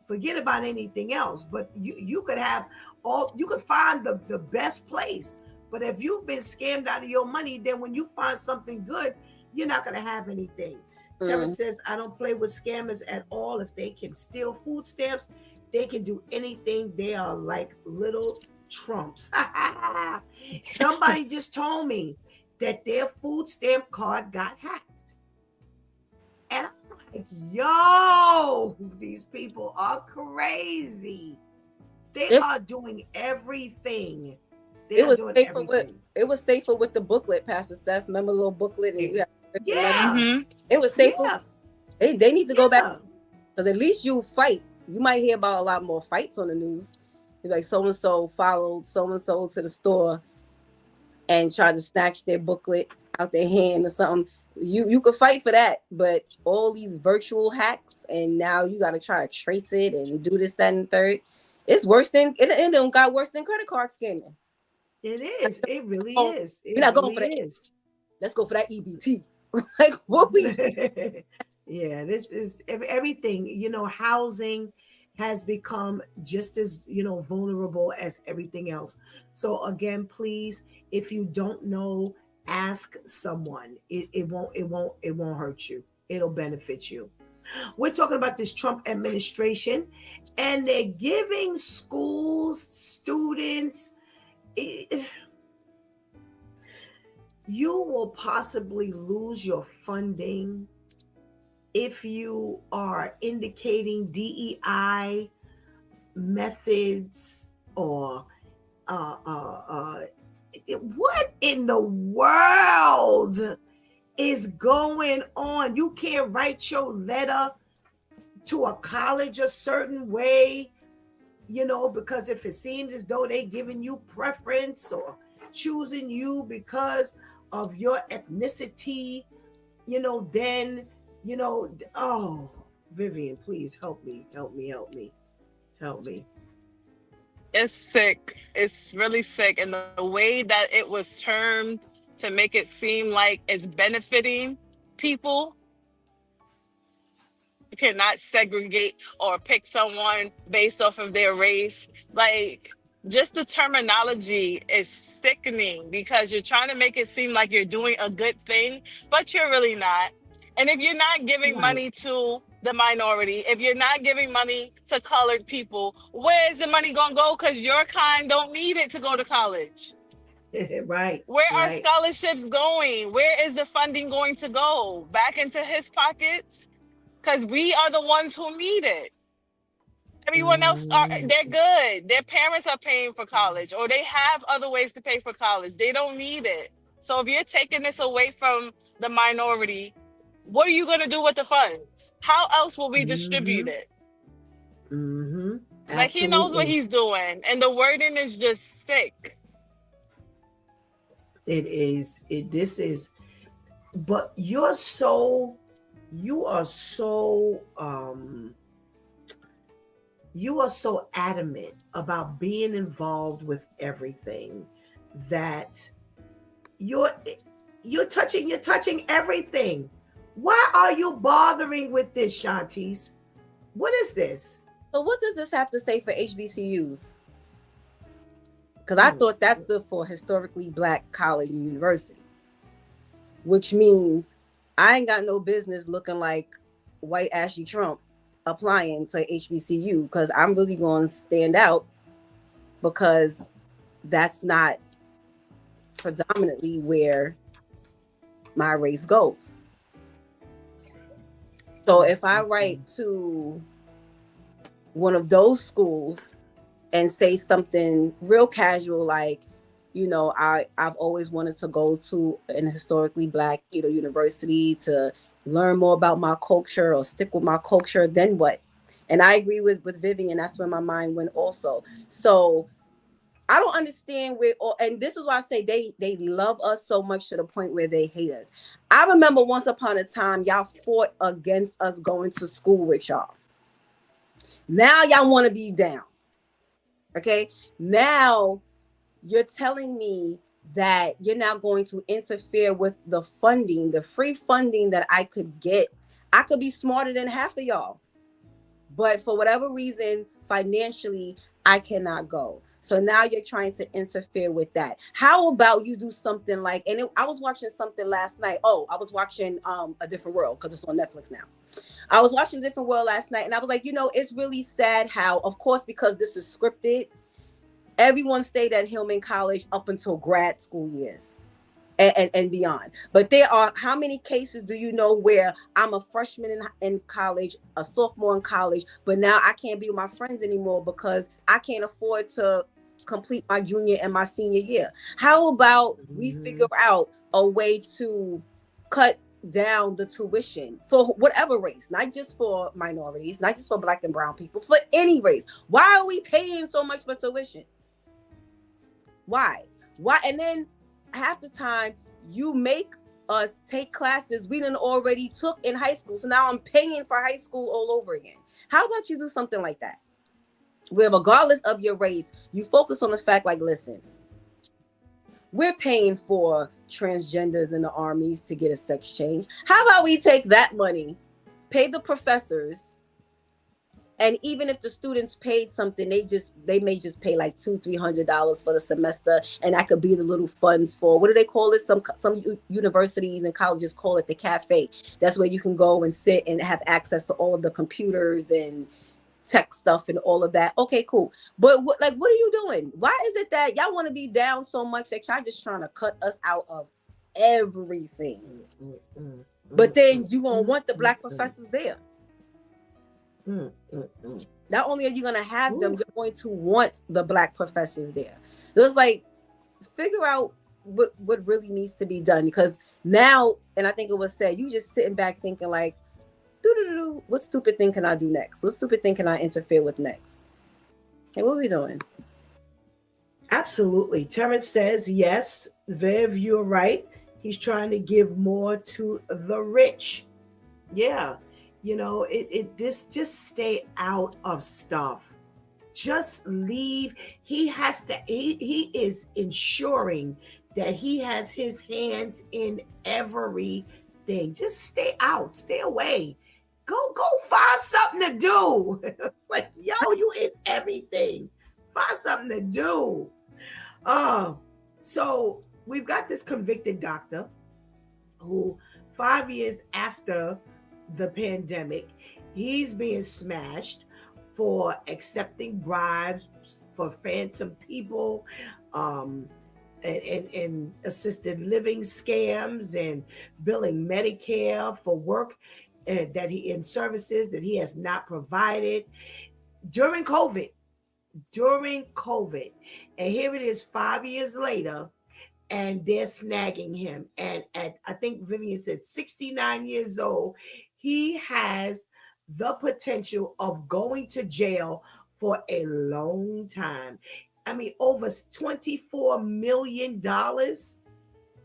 Forget about anything else. But you could have you could find the best place. But if you've been scammed out of your money, then when you find something good, you're not gonna have anything. Tara Mm. says, I don't play with scammers at all. If they can steal food stamps, they can do anything. They are like little trumps. Somebody just told me that their food stamp card got hacked. And I'm like, yo, these people are crazy. They It, are doing everything. They it are was doing safer with everything. the booklet, Pastor Steph. Remember the little booklet and you have the letters? Yeah. Hmm. It was safer. Yeah. They need to go back, Yeah. because at least you fight. You might hear about a lot more fights on the news. Like so and so followed so and so to the store and tried to snatch their booklet out their hand or something. You could fight for that, but all these virtual hacks, and now you got to try to trace it and do this, that, and the third. It's worse than it don't got worse than credit card scamming. It is. It really Oh, is. we're It not going really for that. is. Let's go for that EBT. Like what we do. Yeah, this is everything. Housing has become just as vulnerable as everything else. So again, please, if you don't know, ask someone. It won't hurt you. It'll benefit you. We're talking about this Trump administration, and they're giving schools, students. You will possibly lose your funding if you are indicating DEI methods, or what in the world is going on? You can't write your letter to a college a certain way, because if it seems as though they giving you preference or choosing you because of your ethnicity, then, oh, Vivian, please help me. It's sick. It's really sick. And the way that it was termed to make it seem like it's benefiting people, you cannot segregate or pick someone based off of their race. Like, just the terminology is sickening because you're trying to make it seem like you're doing a good thing, but you're really not. And if you're not giving Right. money to the minority, if you're not giving money to colored people, where is the money going to go? Because your kind don't need it to go to college. Right. Where are Right. scholarships going? Where is the funding going to go? Back into his pockets? Because we are the ones who need it. Everyone else Mm, they're good. Their parents are paying for college, or they have other ways to pay for college. They don't need it. So if you're taking this away from the minority, what are you going to do with the funds? How else will we distribute mm-hmm. it? Mm-hmm. Like, he knows what Absolutely. he's doing, and the wording is just sick. It is. This is. But you are so you are so adamant about being involved with everything that you're you're touching everything. Why are you bothering with this, Shantice? What is this? So what does this have to say for HBCUs? Because I thought that stood for Historically Black College and University, which means I ain't got no business looking like white Ashley Trump applying to HBCU, because I'm really going to stand out, because that's not predominantly where my race goes. So if I write to one of those schools and say something real casual, like, I've always wanted to go to an historically Black, university to learn more about my culture or stick with my culture, then what? And I agree with Vivian. That's where my mind went also. So I don't understand and this is why I say they love us so much to the point where they hate us. I remember once upon a time, y'all fought against us going to school with y'all. Now y'all want to be down. Okay. Now you're telling me that you're now going to interfere with the funding, the free funding that I could get. I could be smarter than half of y'all, but for whatever reason, financially, I cannot go. So now you're trying to interfere with that. How about you do something like, I was watching something last night. Oh, I was watching A Different World, because it's on Netflix now. I was watching Different World last night, and I was like, it's really sad how, of course, because this is scripted, everyone stayed at Hillman College up until grad school years and beyond. But there are, how many cases do you know where I'm a freshman in college, a sophomore in college, but now I can't be with my friends anymore because I can't afford to complete my junior and my senior year? How about we figure out a way to cut down the tuition for whatever race, not just for minorities, not just for Black and brown people, for any race? Why are we paying so much for tuition? Why? And then half the time you make us take classes we didn't already took in high school. So now I'm paying for high school all over again. How about you do something like that, where regardless of your race, you focus on the fact, like, listen, we're paying for transgenders in the armies to get a sex change. How about we take that money, pay the professors, and even if the students paid something, they may just pay like $200-$300 for the semester, and that could be the little funds for, what do they call it? Some universities and colleges call it the cafe. That's where you can go and sit and have access to all of the computers and tech stuff and all of that. Okay, cool. But what are you doing? Why is it that y'all want to be down so much that y'all just trying to cut us out of everything? But then you gonna want the Black professors there. Not only are you going to have them, you're going to want the Black professors there. So it's like, figure out what really needs to be done. Because now, and I think it was said, you just sitting back thinking like, what stupid thing can I do next? What stupid thing can I interfere with next? Okay, what are we doing? Absolutely. Terrence says, yes, Viv, you're right. He's trying to give more to the rich. Yeah. This just stay out of stuff. Just leave. He is ensuring that he has his hands in everything. Just stay out, stay away. Go find something to do. Like, yo, you in everything. Find something to do. Uh, so we've got this convicted doctor who 5 years after the pandemic, he's being smashed for accepting bribes for phantom people, um, and assisted living scams and billing Medicare for work that he in services that he has not provided during COVID. During COVID, and here it is 5 years later, and they're snagging him. And at, I think Vivian said 69 years old, he has the potential of going to jail for a long time. I mean, over $24 million.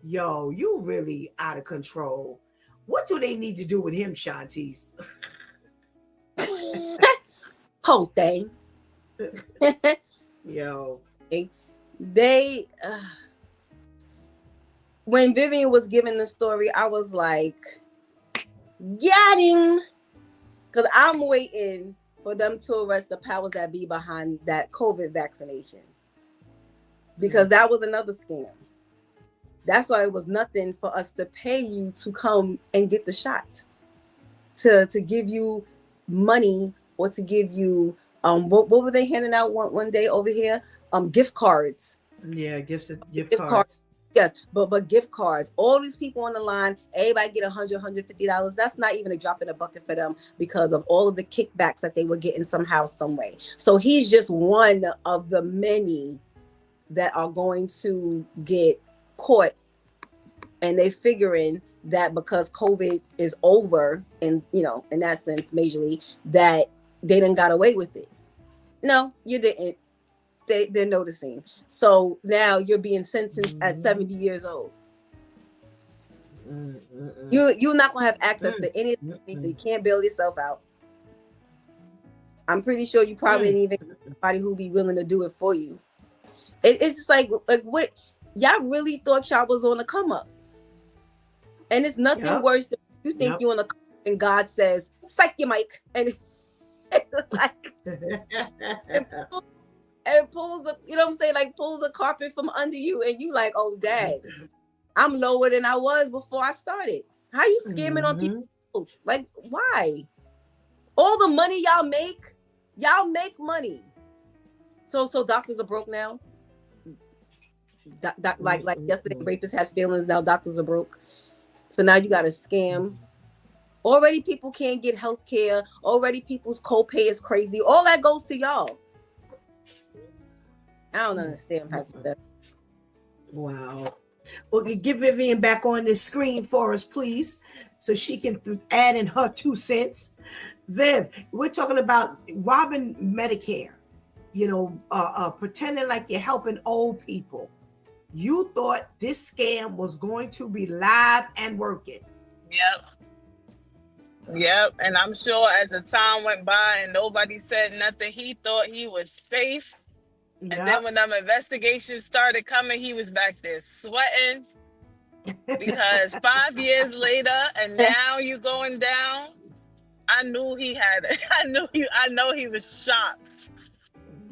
Yo, you really out of control. What do they need to do with him, Shantice? Whole thing. Yo, They when Vivian was giving the story, I was like, got him. Because I'm waiting for them to arrest the powers that be behind that COVID vaccination. Because that was another scam. That's why it was nothing for us to pay you to come and get the shot. To give you money or to give you what were they handing out one day over here? Gift cards. Yeah, gift cards. Yes, but gift cards. All these people on the line, everybody get $150. That's not even a drop in the bucket for them because of all of the kickbacks that they were getting somehow, some way. So he's just one of the many that are going to get caught, and they figuring that because COVID is over, and in that sense, majorly, that they done got away with it. No, you didn't. They're noticing. So now you're being sentenced at 70 years old. You're not gonna have access to any so you can't bail yourself out. I'm pretty sure you probably didn't even get somebody who be willing to do it for you. It's just like what y'all really thought y'all was on the come up. And it's nothing worse than you think you're on the come up and God says, psych your mic. And it's like and pulls the, you know what I'm saying? Like pulls the carpet from under you and you like, oh dad, I'm lower than I was before I started. How you scamming on people? Like, why? All the money y'all make money. So doctors are broke now. Like yesterday, rapists had feelings. Now doctors are broke. So now you got to scam. Already people can't get health care. Already people's copay is crazy. All that goes to y'all. I don't understand, Pastor Steph. Wow. Well, give Vivian back on the screen for us, please, so she can add in her 2 cents. Viv, we're talking about robbing Medicare, pretending like you're helping old people. You thought this scam was going to be live and working. Yep. And I'm sure as the time went by and nobody said nothing, he thought he was safe. Yep. And then when them investigations started coming, he was back there sweating because 5 years later, and now you going down. I knew he had it. I know he was shocked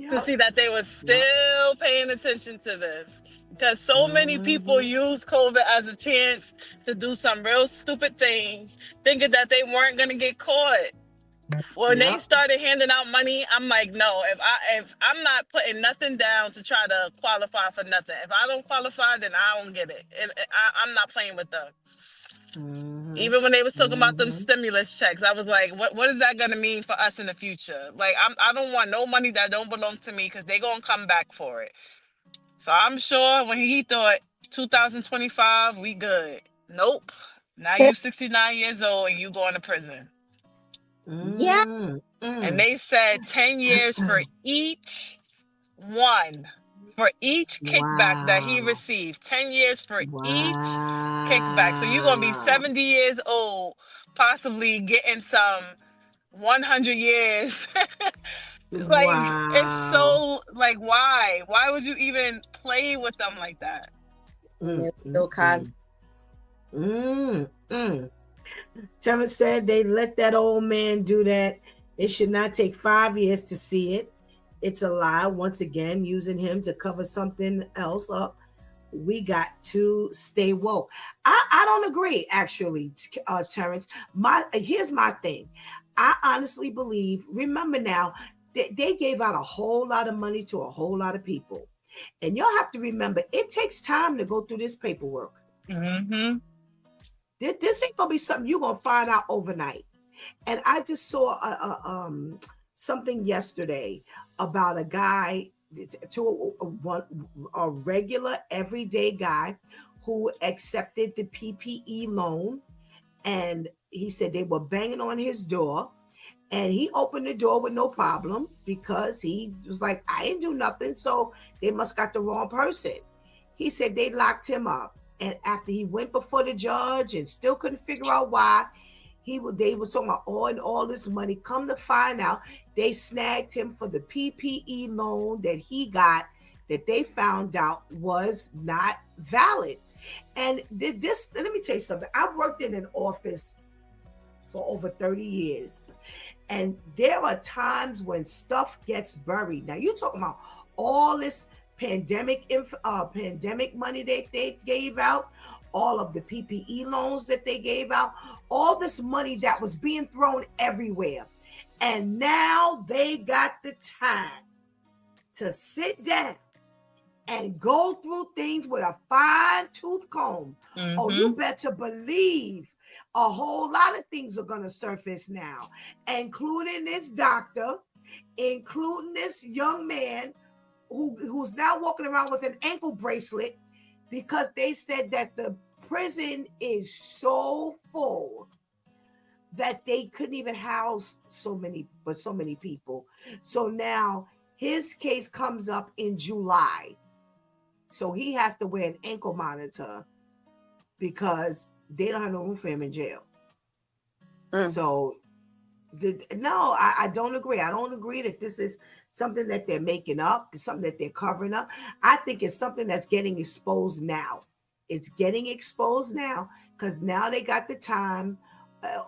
to see that they were still paying attention to this. Because so many people use COVID as a chance to do some real stupid things, thinking that they weren't going to get caught. When they started handing out money, I'm like, no, if I'm not putting nothing down to try to qualify for nothing. If I don't qualify, then I don't get it. I'm not playing with them. Even when they was talking about them stimulus checks, I was like, what is that going to mean for us in the future? Like, I don't want no money that don't belong to me because they're going to come back for it. So I'm sure when he thought 2025, we good. Nope. Now you 69 years old and you going to prison. Yeah. And they said 10 years for each one. For each kickback that he received. 10 years for each kickback. So you're going to be 70 years old, possibly getting some 100 years Like, it's Wow. so, like, why? Why would you even play with them like that? And Mm, it was Bill Cosby. mm, mm. Terrence said they let that old man do that. It should not take 5 years to see it. It's a lie. Once again, using him to cover something else up. We got to stay woke. I don't agree, actually, Terrence. Here's my thing. I honestly believe. Remember now, they gave out a whole lot of money to a whole lot of people, and y'all have to remember it takes time to go through this paperwork. Mm-hmm. This ain't gonna be something you're gonna find out overnight. And I just saw something yesterday about a guy, to a regular everyday guy who accepted the PPE loan, and he said they were banging on his door, and he opened the door with no problem because he was like, I didn't do nothing, so they must got the wrong person. He said they locked him up, and after he went before the judge and still couldn't figure out why, they was talking about all this money. Come to find out, they snagged him for the PPE loan that he got, that they found out was not valid. And this, let me tell you something. I've worked in an office for over 30 years. And there are times when stuff gets buried. Now you're talking about all this pandemic money that they gave out, all of the PPE loans that they gave out, all this money that was being thrown everywhere. And now they got the time to sit down and go through things with a fine tooth comb. Mm-hmm. Oh, you better believe a whole lot of things are going to surface now, including this doctor, including this young man who's now walking around with an ankle bracelet because they said that the prison is so full that they couldn't even house so many people. So now his case comes up in July. So he has to wear an ankle monitor because they don't have no room for him in jail. So no, I don't agree. I don't agree that this is something that they're making up. It's something that they're covering up. I think it's something that's getting exposed now. It's getting exposed now because now they got the time.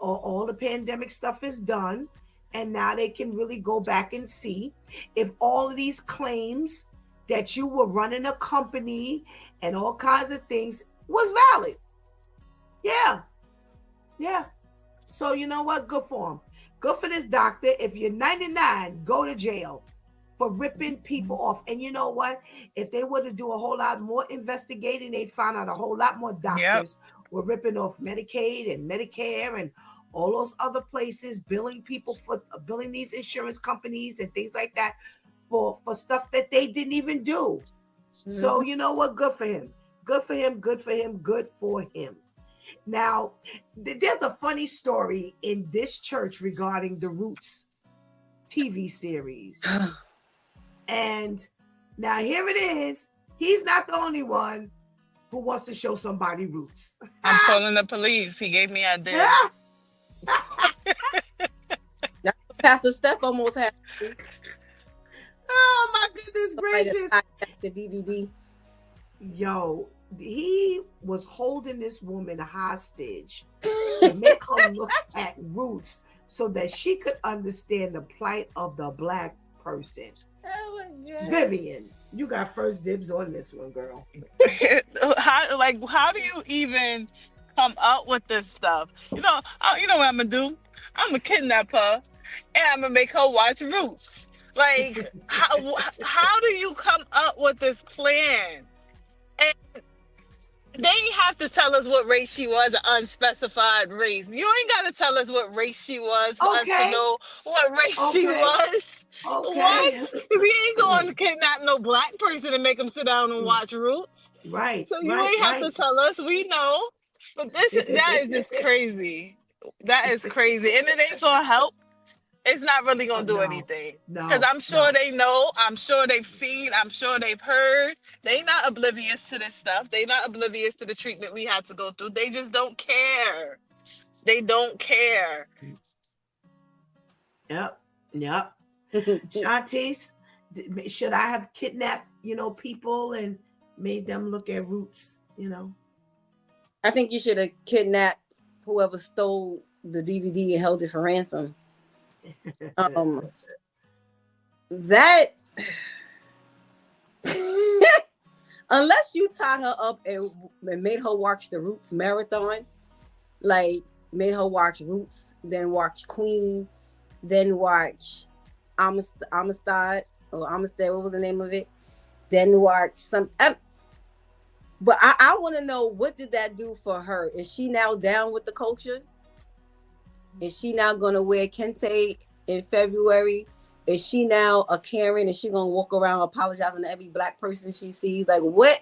All the pandemic stuff is done. And now they can really go back and see if all of these claims that you were running a company and all kinds of things was valid. Yeah. So you know what? Good for him. Good for this doctor. If you're 99, go to jail for ripping people off. And you know what? If they were to do a whole lot more investigating, they'd find out a whole lot more doctors were ripping off Medicaid and Medicare and all those other places, billing people for billing these insurance companies and things like that for stuff that they didn't even do. So you know what? Good for him. Good for him. Good for him. Good for him. Now, there's a funny story in this church regarding the Roots TV series. And now here it is. He's not the only one who wants to show somebody Roots. I'm calling the police. He gave me a idea. Pastor Steph almost had. Oh my goodness gracious. The DVD. Yo, he was holding this woman hostage to make her look at Roots so that she could understand the plight of the Black person. Oh my God. Vivian, you got first dibs on this one, girl. How do you even come up with this stuff? You know what I'm gonna do? I'm gonna kidnap her and I'm gonna make her watch Roots. Like, how do you come up with this plan? And they ain't have to tell us what race she was, an unspecified race. You ain't got to tell us what race she was for us to know what race she was. What? Because he ain't going to kidnap no Black person and make him sit down and watch Roots. Right. So you ain't have to tell us. We know. But that is just crazy. That is crazy. And it ain't going to help. It's not really going to do anything. Because I'm sure they know. I'm sure they've seen. I'm sure they've heard. They not oblivious to this stuff. They not oblivious to the treatment we had to go through. They just don't care. They don't care. Yep. Shantice, should I have kidnapped, people and made them look at roots, I think you should have kidnapped whoever stole the DVD and held it for ransom. That unless you tied her up and made her watch the Roots marathon, like made her watch Roots, then watch Queen, then watch Amistad or Amistad, what was the name of it? Then watch some. But I want to know, what did that do for her? Is she now down with the culture? Is she now gonna wear kente in February? Is she now a Karen? Is she gonna walk around apologizing to every black person she sees? Like, what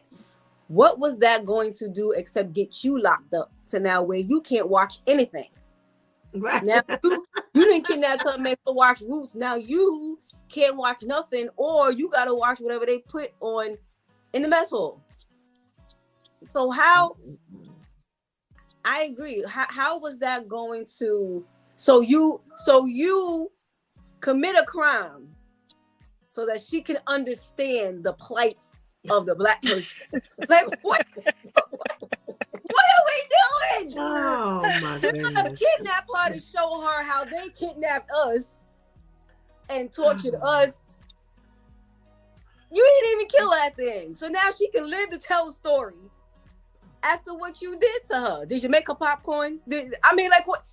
was that going to do except get you locked up to now where you can't watch anything? Right. Now you didn't kidnap her and make her watch Roots. Now you can't watch nothing, or you gotta watch whatever they put on in the mess hall. So how? I agree. How was that going to? So you commit a crime so that she can understand the plight of the black person. Like, what are we doing? Oh my goodness! Kidnap her to show her how they kidnapped us and tortured us. You didn't even kill that thing, so now she can live to tell a story as to what you did to her. Did you make her popcorn? Like what?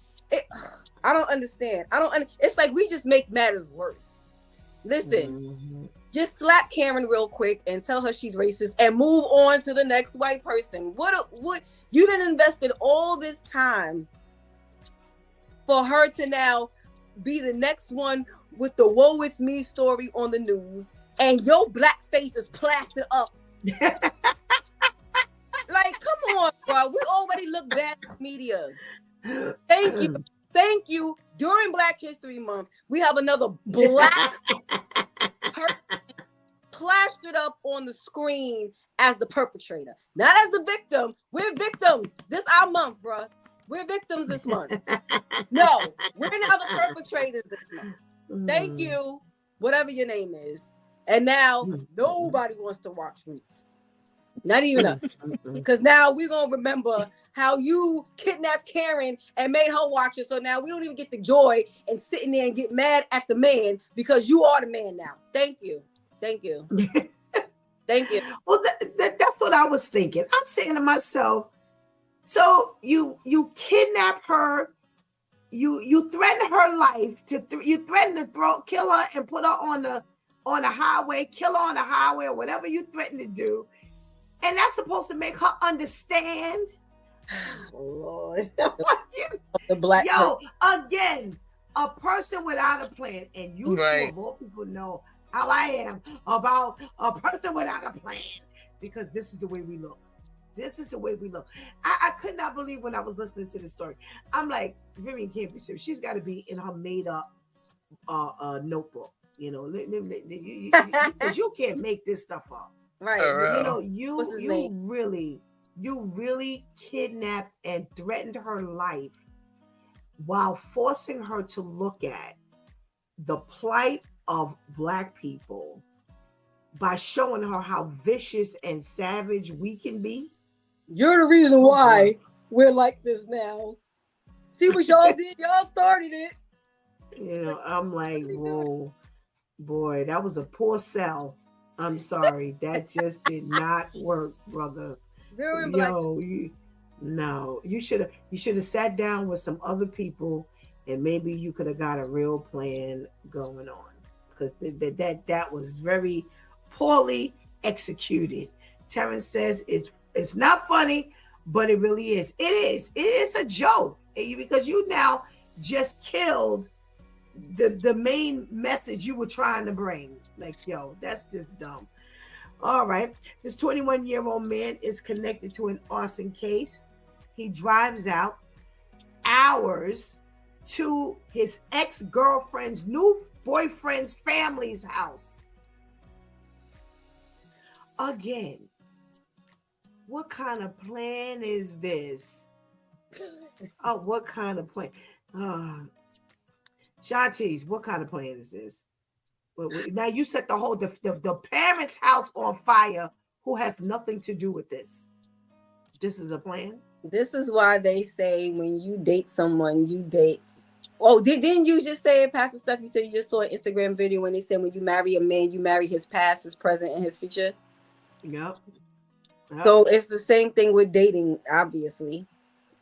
I don't understand. It's like we just make matters worse. Listen, just slap Karen real quick and tell her she's racist and move on to the next white person. What you done invested all this time for her to now be the next one with the woe is me story on the news, and your black face is plastered up. Like, come on, bro. We already look bad in the media. Thank you. During Black History Month, we have another black person plastered up on the screen as the perpetrator, not as the victim. We're victims. This our month, bro. We're victims this month. No, we're now the perpetrators this month. Thank you, whatever your name is. And now nobody wants to watch Roots. Not even us. Because now we're going to remember how you kidnapped Karen and made her watch it. So now we don't even get the joy and sitting there and get mad at the man because you are the man now. Thank you. Thank you. Thank you. Well, that's what I was thinking. I'm saying to myself, so you kidnap her, you threaten her life, you threaten to kill her and put her on the highway, kill her on the highway or whatever you threaten to do. And that's supposed to make her understand. Oh, Lord. The black again, a person without a plan. And you two of all people know how I am about a person without a plan. Because this is the way we look. This is the way we look. I could not believe when I was listening to this story. I'm like, Vivian can't be serious. She's got to be in her made up notebook. Because you can't make this stuff up. Right. You really kidnapped and threatened her life while forcing her to look at the plight of black people by showing her how vicious and savage we can be. You're the reason why we're like this now. See what y'all did? Y'all started it. I'm like, whoa, boy, that was a poor sell. I'm sorry, that just did not work, brother. You should have sat down with some other people, and maybe you could have got a real plan going on, because that was very poorly executed. Terrence says it's not funny, but it really is. It is a joke because you now just killed the main message you were trying to bring. Like, that's just dumb. All right. This 21-year-old man is connected to an arson case. He drives out hours to his ex-girlfriend's new boyfriend's family's house. Again, what kind of plan is this? What kind of plan? Shantice, what kind of plan is this? Now you set the parents' house on fire who has nothing to do with this. This is a plan. This is why they say when you date someone, you date. Oh, didn't you just say it, Pastor Steph? You said you just saw an Instagram video when they said when you marry a man, you marry his past, his present, and his future. Yep. So it's the same thing with dating, obviously.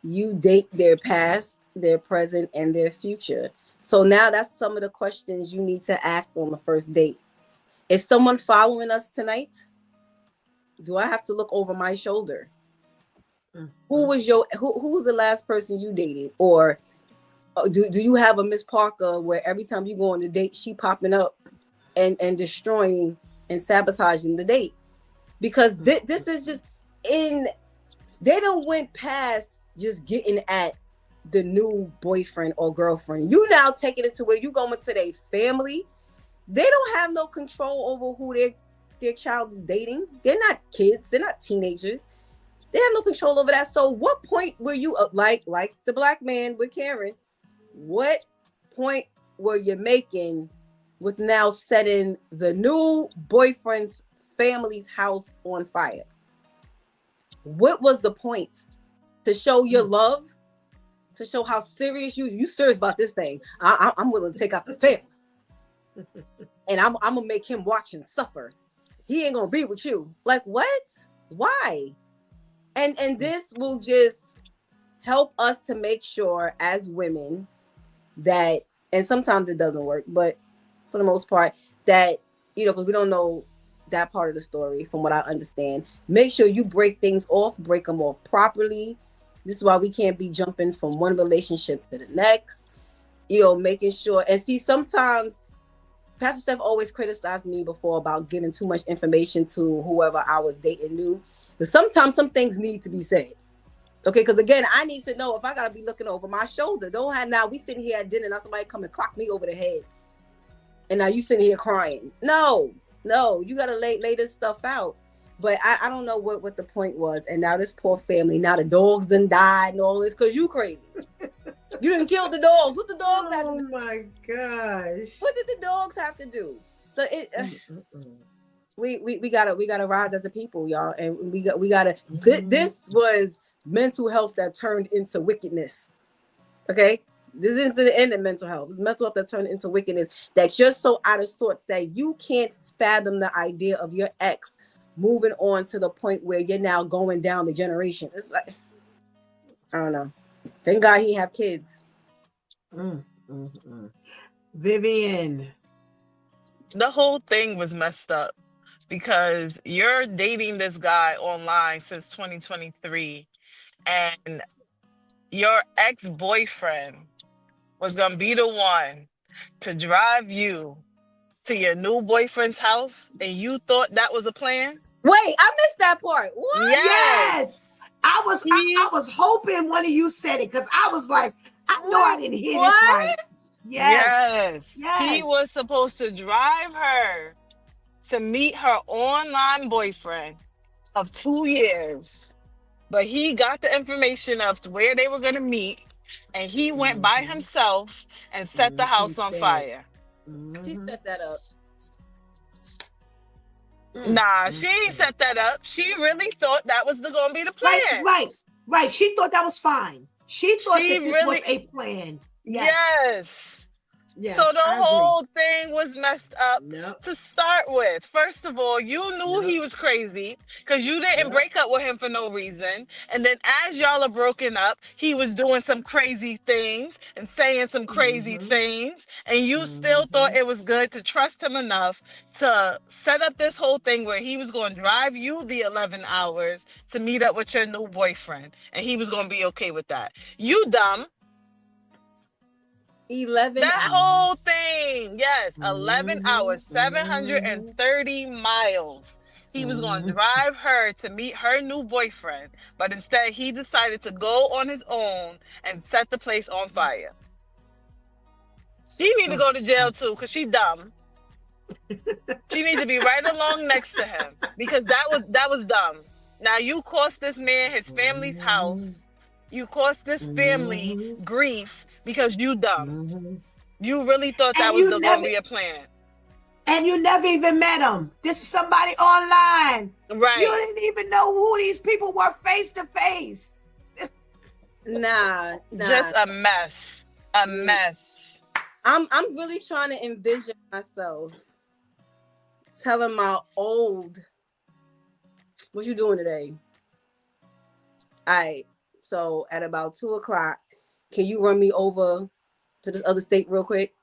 You date their past, their present, and their future. So now that's some of the questions you need to ask on the first date. Is someone following us tonight? Do I have to look over my shoulder? Who was the last person you dated? Or do you have a Miss Parker where every time you go on a date, she popping up and destroying and sabotaging the date? Because this is just they don't went past just getting at the new boyfriend or girlfriend. You now taking it to where you going to their family. They don't have no control over who their child is dating. They're not kids. They're not teenagers. They have no control over that. So what point were you like the black man with Karen? What point were you making with now setting the new boyfriend's family's house on fire? What was the point? To show your love? To show how serious you serious about this thing? I'm willing to take out the family, and I'm gonna make him watch and suffer. He ain't gonna be with you. Like what? Why? And this will just help us to make sure as women that, and sometimes it doesn't work, but for the most part, that, because we don't know that part of the story from what I understand. Make sure you break things off, break them off properly. This is why we can't be jumping from one relationship to the next, making sure. And see, sometimes Pastor Steph always criticized me before about giving too much information to whoever I was dating new. But sometimes some things need to be said. Okay, because again, I need to know if I gotta be looking over my shoulder. Don't have now we sitting here at dinner, now somebody come and clock me over the head. And now you sitting here crying. No, you gotta lay this stuff out. But I don't know what the point was. And now this poor family, now the dogs done died and all this because you crazy. You didn't kill the dogs. What the dogs have to do? Oh my gosh. What did the dogs have to do? So we gotta rise as a people, y'all. And we gotta this was mental health that turned into wickedness. Okay? This isn't the end of mental health. It's mental health that turned into wickedness. That you're so out of sorts that you can't fathom the idea of your ex moving on to the point where you're now going down the generation. It's like, I don't know. Thank God he have kids. Vivian. The whole thing was messed up because you're dating this guy online since 2023 and your ex-boyfriend was going to be the one to drive you to your new boyfriend's house and you thought that was a plan? Wait, I missed that part. What? Yes. I was hoping one of you said it because I was like, I know I didn't hear this right. Yes. He was supposed to drive her to meet her online boyfriend of 2 years. But he got the information of where they were going to meet and he went by himself and set the house on fire. She set that up. Nah, she ain't set that up. She really thought that was going to be the plan. Right. She thought that was fine. She thought that this was a plan. Yes. So the whole thing was messed up to start with. First of all, you knew he was crazy because you didn't break up with him for no reason. And then as y'all are broken up, he was doing some crazy things and saying some crazy things. And you still thought it was good to trust him enough to set up this whole thing where he was going to drive you the 11 hours to meet up with your new boyfriend. And he was going to be okay with that. You dumb. 11 that whole thing, 11 hours, 730 miles. He was going to drive her to meet her new boyfriend, but instead he decided to go on his own and set the place on fire. She need to go to jail too because she dumb. She needs to be right along next to him because that was dumb. Now you cost this man his family's house. You cost this family grief because you dumb. You really thought that was going to be a plan. And you never even met them. This is somebody online. Right. You didn't even know who these people were face to face. Nah. Just a mess. A mess. I'm really trying to envision myself telling my old, what you doing today? All right. So at about 2:00, can you run me over to this other state real quick?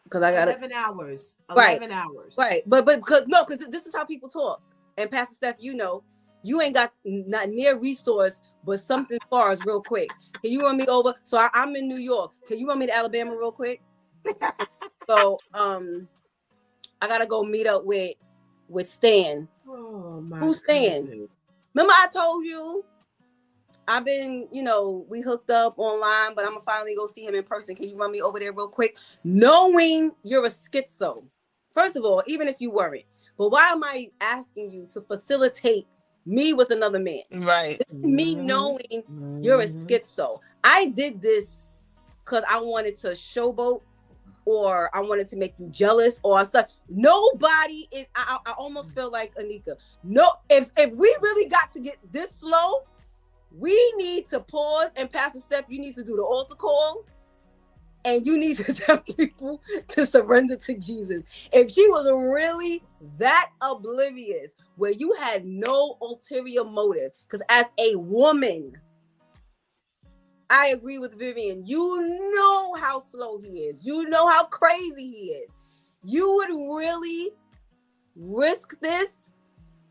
Because I got 11 hours. 11 hours. Right. But because this is how people talk. And Pastor Steph, you ain't got not near resource, but something far as real quick. Can you run me over? So I'm in New York. Can you run me to Alabama real quick? So I gotta go meet up with Stan. Oh my. Who's Stan? goodness. Remember I told you I've been, we hooked up online, but I'm gonna finally go see him in person. Can you run me over there real quick? Knowing you're a schizo. First of all, even if you weren't, but why am I asking you to facilitate me with another man? Right. Me knowing you're a schizo. I did this because I wanted to showboat, or I wanted to make you jealous, or such. Nobody is. I almost feel like Anika. No, if we really got to get this slow, we need to pause. And Pastor Steph, you need to do the altar call, and you need to tell people to surrender to Jesus. If she was really that oblivious, where you had no ulterior motive, because as a woman, I agree with Vivian. You know how slow he is. You know how crazy he is. You would really risk this?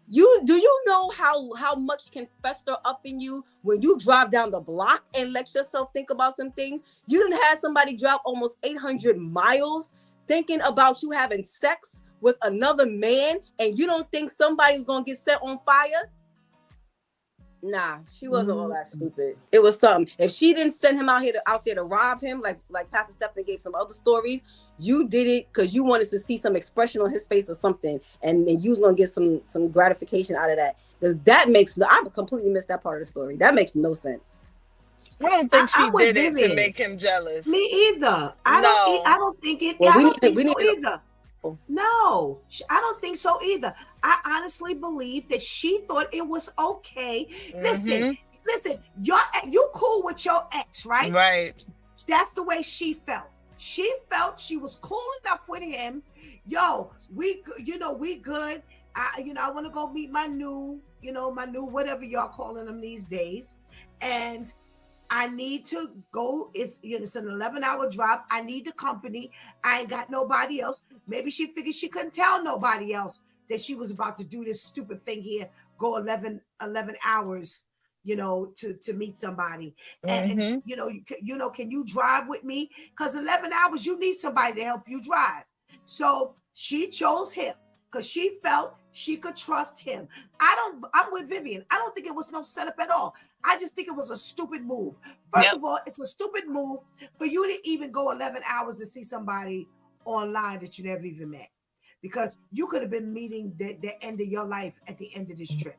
Do you know how much can fester up in you when you drive down the block and let yourself think about some things? You didn't have somebody drive almost 800 miles thinking about you having sex with another man, and you don't think somebody was gonna get set on fire? Nah, she wasn't all that stupid. It was something. If she didn't send him out there to rob him, like Pastor Stephen gave some other stories, you did it because you wanted to see some expression on his face or something, and you was gonna get some gratification out of that. Because I completely missed that part of the story. That makes no sense. I don't think she did it Vivian. to make him jealous. Me either. I don't think it. Well, I don't think so either. Oh. No, I don't think so either. I honestly believe that she thought it was okay. Listen, you cool with your ex, right? Right. That's the way she felt. She felt she was cool enough with him. Yo, we good. I want to go meet my new whatever y'all calling them these days, and I need to go. It's an 11-hour drive. I need the company. I ain't got nobody else. Maybe she figured she couldn't tell nobody else that she was about to do this stupid thing here. Go 11 hours, to meet somebody. And can you drive with me? Because 11 hours, you need somebody to help you drive. So she chose him because she felt she could trust him. I'm with Vivian. I don't think it was no setup at all. I just think it was a stupid move. First of all, it's a stupid move for you to even go 11 hours to see somebody online that you never even met, because you could have been meeting the end of your life at the end of this trip.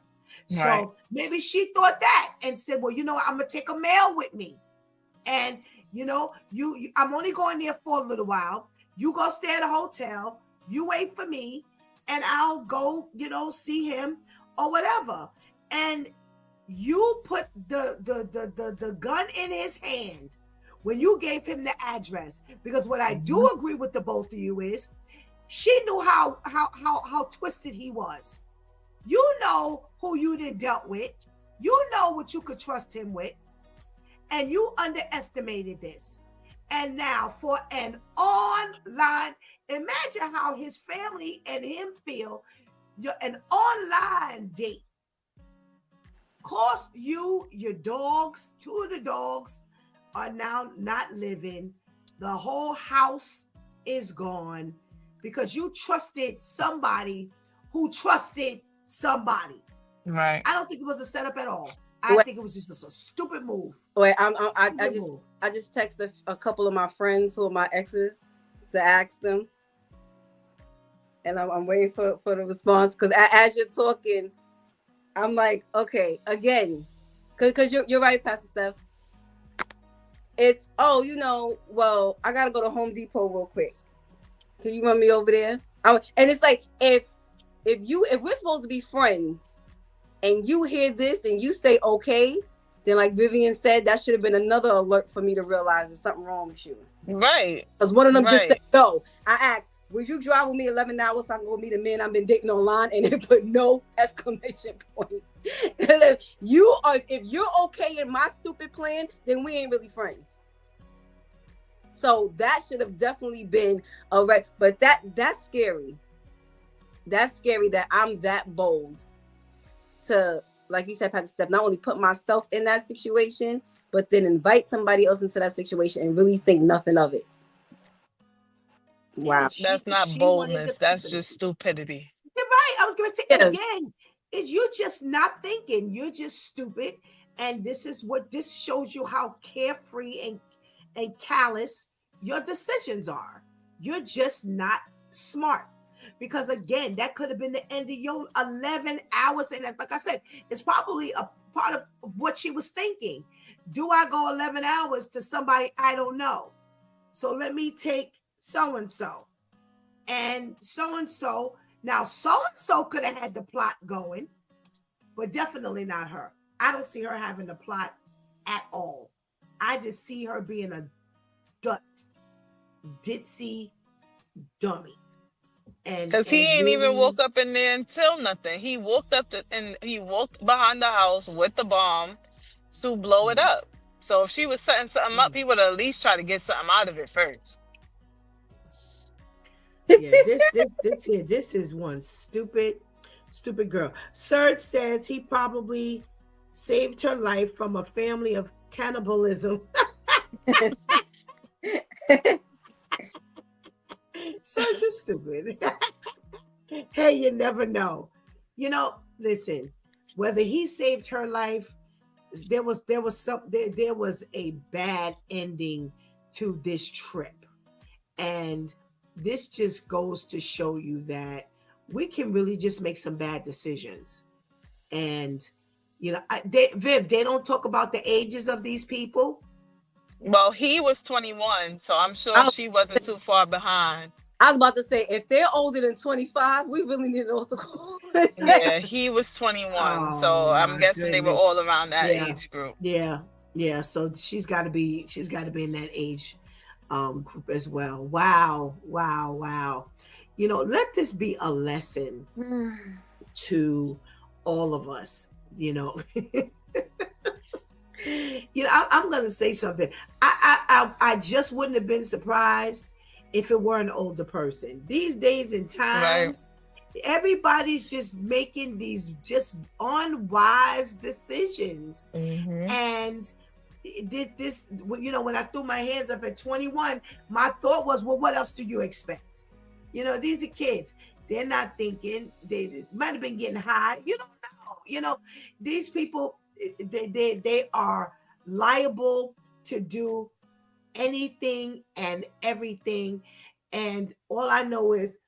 Right. So maybe she thought that and said, well, I'm going to take a male with me. And, I'm only going there for a little while. You go stay at a hotel. You wait for me and I'll go, see him or whatever. And you put the gun in his hand when you gave him the address, because what I do agree with the both of you is she knew how twisted he was. You know who you done dealt with. You know what you could trust him with, and you underestimated this. And now for an online, imagine how his family and him feel. An online date cost you your dogs. 2 of the dogs are now not living. The whole house is gone because you trusted somebody who trusted somebody. Right. I don't think it was a setup at all. I think it was just a stupid move. Wait, I just texted a couple of my friends who are my exes to ask them, and I'm waiting for the response, because as you're talking, I'm like, okay, again, because you're right, Pastor Steph. It's well, I gotta go to Home Depot real quick. Can you run me over there? And it's like if we're supposed to be friends and you hear this and you say okay, then like Vivian said, that should have been another alert for me to realize there's something wrong with you. Right. Because one of them just said no. I asked, would you drive with me 11 hours so I can go meet a man I've been dating online? And they put no exclamation point. If you're okay in my stupid plan, then we ain't really friends. So that should have definitely been a right. But that's scary. That's scary that I'm that bold to, like you said, Pastor Steph, not only put myself in that situation, but then invite somebody else into that situation and really think nothing of it. Wow. That's not boldness. That's just stupidity. You're right. I was going to say it again. It's you're just not thinking. You're just stupid. And this shows you how carefree and callous your decisions are. You're just not smart. Because again, that could have been the end of your 11 hours. And like I said, it's probably a part of what she was thinking. Do I go 11 hours to somebody I don't know? So let me take so-and-so. And so-and-so. Now, so-and-so could have had the plot going, but definitely not her. I don't see her having the plot at all. I just see her being a ditzy dummy. Because he ain't even woke up in there until nothing. He walked up and he walked behind the house with the bomb to blow it up. So if she was setting something up, he would at least try to get something out of it first. Yeah, this is one stupid girl. Serge says he probably saved her life from a family of cannibalism. Serge is stupid. Hey, you never know. Listen, whether he saved her life, there was a bad ending to this trip. And this just goes to show you that we can really just make some bad decisions. And, Viv, they don't talk about the ages of these people. Well, he was 21, so I'm sure she wasn't too far behind. I was about to say, if they're older than 25, we really need those to go. Yeah, he was 21, so I'm guessing they were all around that age group. Yeah. So she's got to be in that age group as well. Wow. Let this be a lesson to all of us. I'm going to say something. I just wouldn't have been surprised if it were an older person. These days and times, everybody's just making these just unwise decisions. Mm-hmm. And this, when I threw my hands up at 21, my thought was, well, what else do you expect? These are kids. They're not thinking. They might have been getting high. You don't know. These people, they are liable to do anything and everything. And all I know is,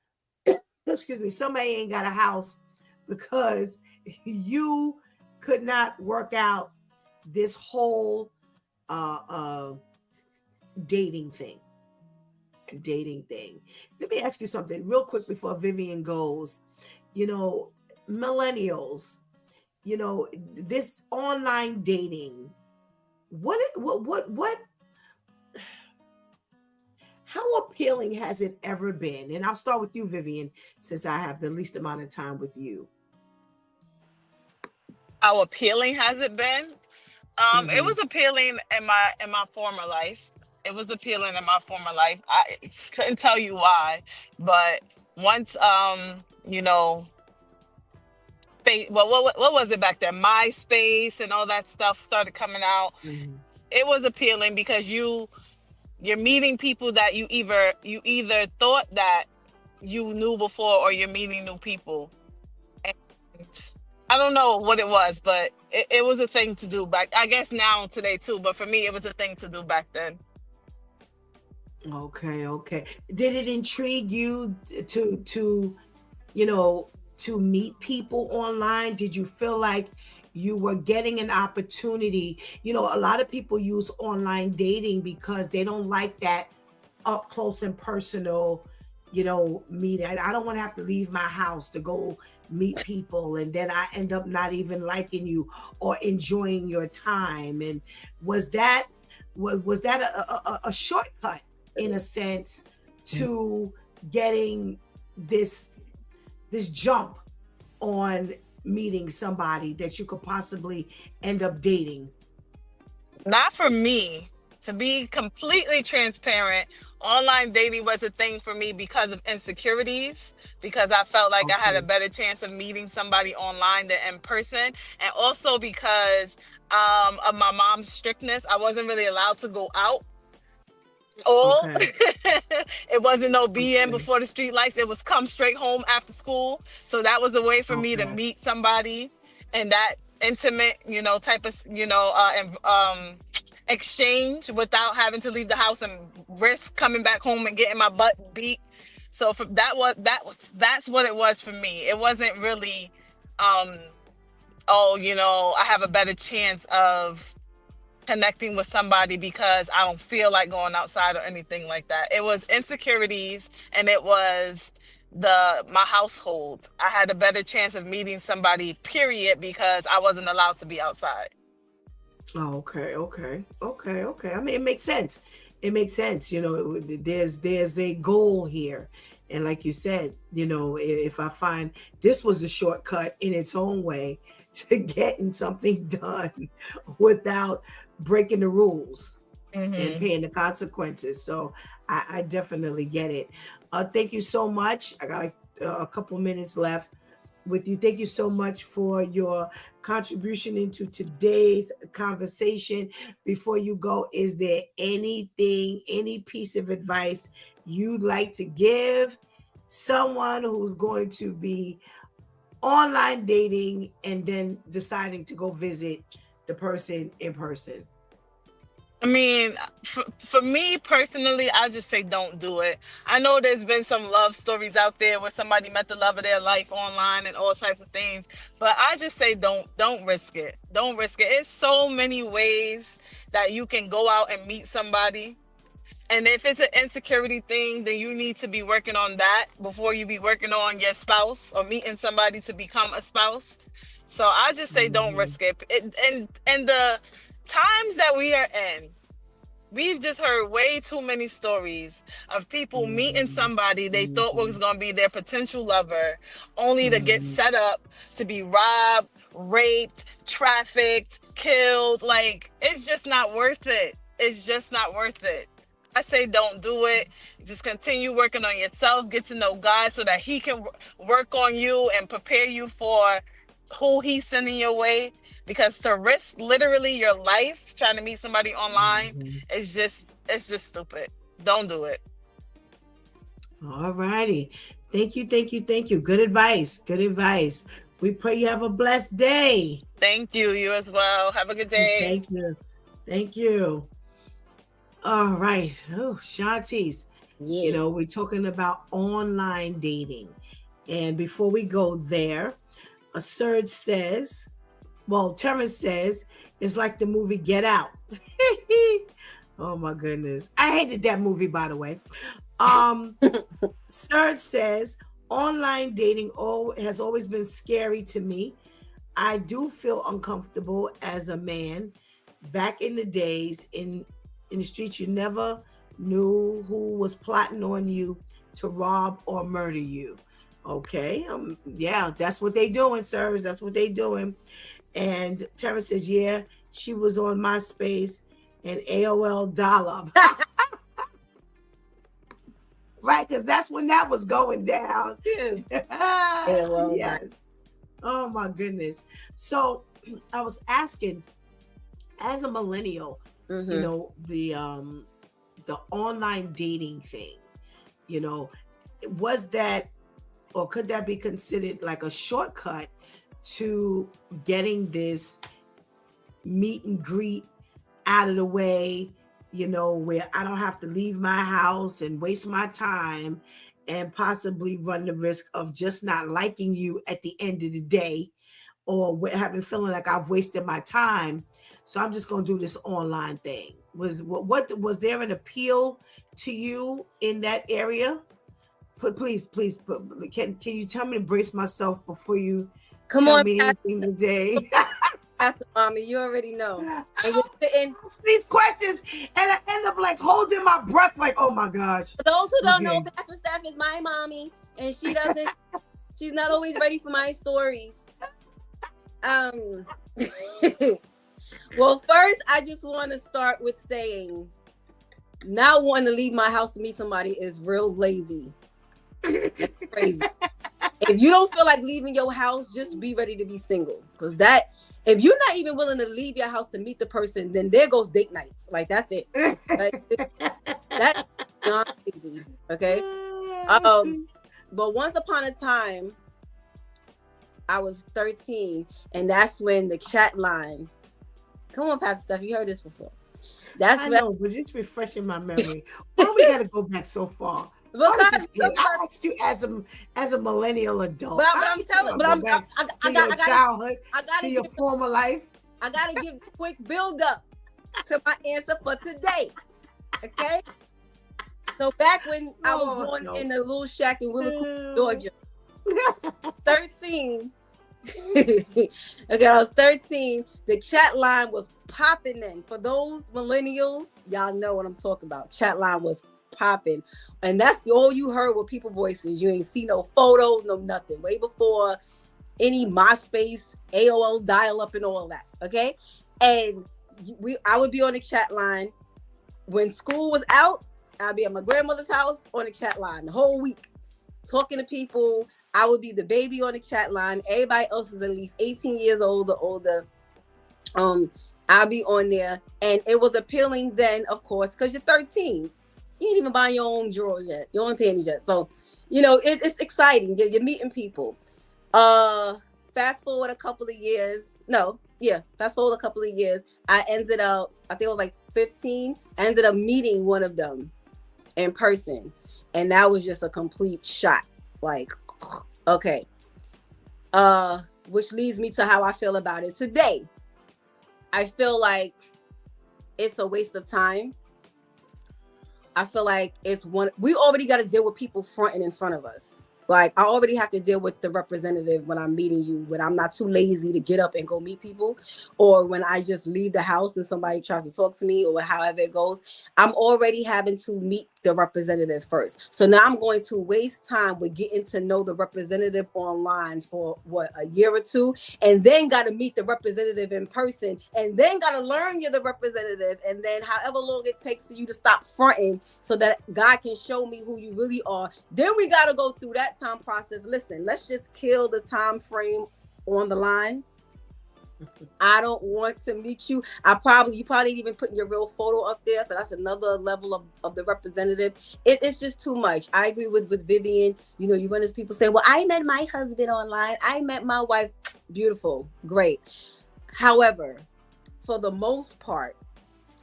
excuse me, somebody ain't got a house because you could not work out this whole dating thing. Let me ask you something real quick before Vivian goes. Millennials, this online dating, what how appealing has it ever been? And I'll start with you, Vivian, since I have the least amount of time with you. How appealing has it been? It was appealing in my former life. It was appealing in my former life. I couldn't tell you why, but once what was it back then? MySpace and all that stuff started coming out. Mm-hmm. It was appealing because you're meeting people that you either thought that you knew before, or you're meeting new people. And I don't know what it was, but it was a thing to do back. I guess now today too, but for me, it was a thing to do back then. Okay. Did it intrigue you to meet people online? Did you feel like you were getting an opportunity? A lot of people use online dating because they don't like that up close and personal, meeting. I don't want to have to leave my house to go meet people, and then I end up not even liking you or enjoying your time. And was that was that a shortcut in a sense to getting this jump on meeting somebody that you could possibly end up dating? Not for me. To be completely transparent, online dating was a thing for me because of insecurities, because I felt like I had a Okay. better chance of meeting somebody online than in person, and also because of my mom's strictness. I wasn't really allowed to go out all. Okay. It wasn't no be in Okay. before the street lights. It was come straight home after school. So that was the way for me to Okay. meet somebody, and that intimate, type of, exchange without having to leave the house and risk coming back home and getting my butt beat. So for that's what it was for me. It wasn't really, um, oh, I have a better chance of connecting with somebody because I don't feel like going outside or anything like that. It was insecurities, and it was my household. I had a better chance of meeting somebody, period, because I wasn't allowed to be outside. Oh, okay, okay, okay, okay. I mean, it makes sense. It makes sense. There's a goal here, and like you said, if I find this was a shortcut in its own way to getting something done without breaking the rules and Hmm. paying the consequences. So I definitely get it. Thank you so much. I got like a couple minutes left with you. Thank you so much for your contribution into today's conversation. Before you go, is there anything, any piece of advice you'd like to give someone who's going to be online dating and then deciding to go visit the person in person? I mean, for me personally, I just say don't do it. I know there's been some love stories out there where somebody met the love of their life online and all types of things, but I just say don't risk it. Don't risk it. It's so many ways that you can go out and meet somebody. And if it's an insecurity thing, then you need to be working on that before you be working on your spouse or meeting somebody to become a spouse. So I just say don't Mhm. risk it. And the times that we are in, we've just heard way too many stories of people meeting Mhm. somebody they thought was Mhm. going to be their potential lover, only to get Mhm. set up to be robbed, raped, trafficked, killed. Like, it's just not worth it. It's just not worth it. I say don't do it. Just continue working on yourself, get to know God so that He can work on you and prepare you for who He's sending your way. Because to risk literally your life trying to meet somebody online Mhm. it's just stupid. Don't do it. All righty. Thank you, thank you, thank you. Good advice. Good advice. We pray you have a blessed day. Thank you. You as well. Have a good day. Thank you. Thank you. All right. Oh, Shanti's. Yeah. We're talking about online dating. And before we go there, a surge says, well, Terrence says, it's like the movie Get Out. Oh my goodness. I hated that movie, by the way. Um, Serge says online dating has always been scary to me. I do feel uncomfortable as a man. Back in the days in the streets, you never knew who was plotting on you to rob or murder you. Okay, yeah, that's what they doing, sirs. That's what they doing. And Tara says, yeah, she was on MySpace and AOL dial-up. Right, because that's when that was going down. Yes. Yeah, well, Yes. Oh my goodness. So I was asking, as a millennial, mm-hmm. the online dating thing, you know, was that or could that be considered like a shortcut to getting this meet and greet out of the way, where I don't have to leave my house and waste my time and possibly run the risk of just not liking you at the end of the day or having feeling like I've wasted my time. So I'm just going to do this online thing. Was what was there an appeal to you in that area? Please, can you tell me to brace myself before you Come tell on, me anything today? Pastor Mommy, you already know. And you're sitting. Ask these questions, and I end up like holding my breath, like, oh my gosh. For those who don't know, Okay. Pastor Steph is my mommy, and she doesn't. She's not always ready for my stories. Well, first, I just want to start with saying, not wanting to leave my house to meet somebody is real lazy. That's crazy. If you don't feel like leaving your house, just be ready to be single. Because that, if you're not even willing to leave your house to meet the person, then there goes date nights. Like, that's it. Like, that's not easy. Okay. But once upon a time, I was 13, and that's when the chat line. Come on, Pastor Steph, you heard this before. That's I know, but it's refreshing my memory. Why we gotta go back so far? I asked you as a millennial adult. But I'm telling, I got childhood, to your former life. I gotta give a quick build up to my answer for today. Okay. So back when I was born in a little shack in Willow, Georgia, 13. Okay, I was 13. The chat line was popping then. For those millennials, y'all know what I'm talking about. Chat line was popping, and that's all you heard were people voices. You ain't see no photos, no nothing. Way before any MySpace, AOL dial-up, and all that. Okay, and I would be on the chat line when school was out. I'd be at my grandmother's house on the chat line the whole week, talking to people. I would be the baby on the chat line. Everybody else is at least 18 years old or older. I'll be on there. And it was appealing then, of course, because you're 13. You ain't even buying your own drawers yet, your own panties yet. So, you know, it's exciting. You're meeting people. Fast forward a couple of years. Fast forward a couple of years. I ended up, I think it was like 15. I ended up meeting one of them in person. And that was just a complete shot. Like, okay. Which leads me to how I feel about it today. I feel like it's a waste of time. I feel like we already got to deal with people fronting in front of us. Like, I already have to deal with the representative when I'm meeting you, when I'm not too lazy to get up and go meet people, or when I just leave the house and somebody tries to talk to me, or however it goes. I'm already having to meet the representative first. So now I'm going to waste time with getting to know the representative online for a year or two, and then got to meet the representative in person, and then got to learn you're the representative, and then however long it takes for you to stop fronting so that God can show me who you really are. Then we got to go through that time process. Listen, let's just kill the time frame on the line. I don't want to meet you. You probably even putting your real photo up there. So that's another level of the representative. It's just too much. I agree with Vivian. You know, you run as people say, well, I met my husband online. I met my wife. Beautiful. Great. However, for the most part,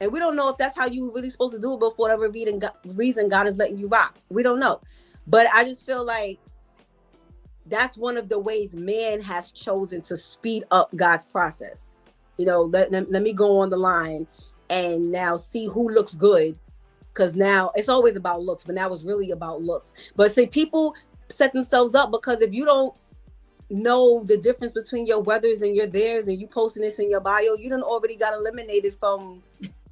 and we don't know if that's how you really supposed to do it, but for whatever reason God is letting you rock. We don't know. But I just feel like that's one of the ways man has chosen to speed up God's process. You know, let me go on the line and now see who looks good. Because now it's always about looks, but now it's really about looks. But see, people set themselves up because if you don't know the difference between your weathers and your theirs, and you posting this in your bio, you done already got eliminated from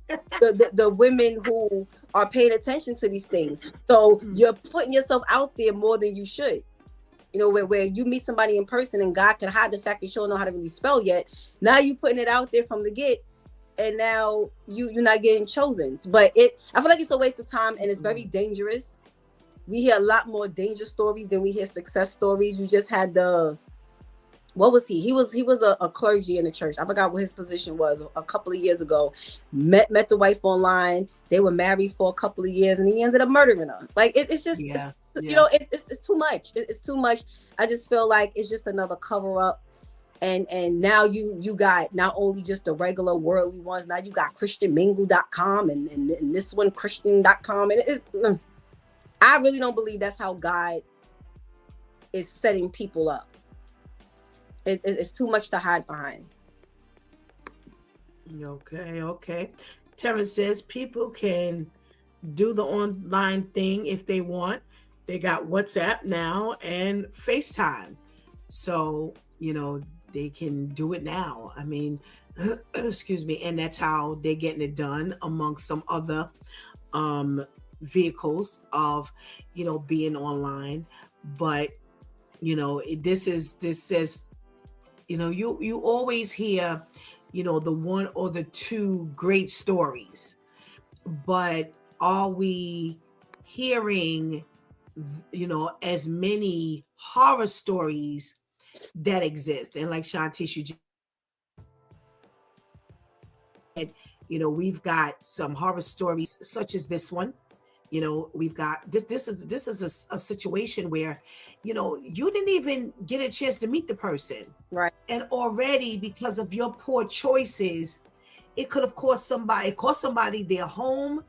the women who are paying attention to these things. So you're putting yourself out there more than you should. You know, where you meet somebody in person and God can hide the fact that you don't know how to really spell yet. Now you putting it out there from the get, and now you're not getting chosen. But I feel like it's a waste of time, and it's very dangerous. We hear a lot more danger stories than we hear success stories. You just had what was he? He was a clergy in the church. I forgot what his position was a couple of years ago. Met the wife online. They were married for a couple of years, and he ended up murdering her. Like it's just, you know, it's too much. It's too much. I just feel like it's just another cover up. And now you got not only just the regular worldly ones. Now you got ChristianMingle.com and this one Christian.com, and I really don't believe that's how God is setting people up. It's too much to hide behind. Okay. Terrence says people can do the online thing if they want, They got WhatsApp now and FaceTime. So, they can do it now. I mean, excuse me. And that's how they're getting it done amongst some other um, vehicles of, being online. But, this says, you always hear, the one or the two great stories, but are we hearing, as many horror stories that exist? And like Shantish, you just said, we've got some horror stories such as this one. We've got this is a situation where, you didn't even get a chance to meet the person. Right. And already, because of your poor choices, it could have cost somebody their home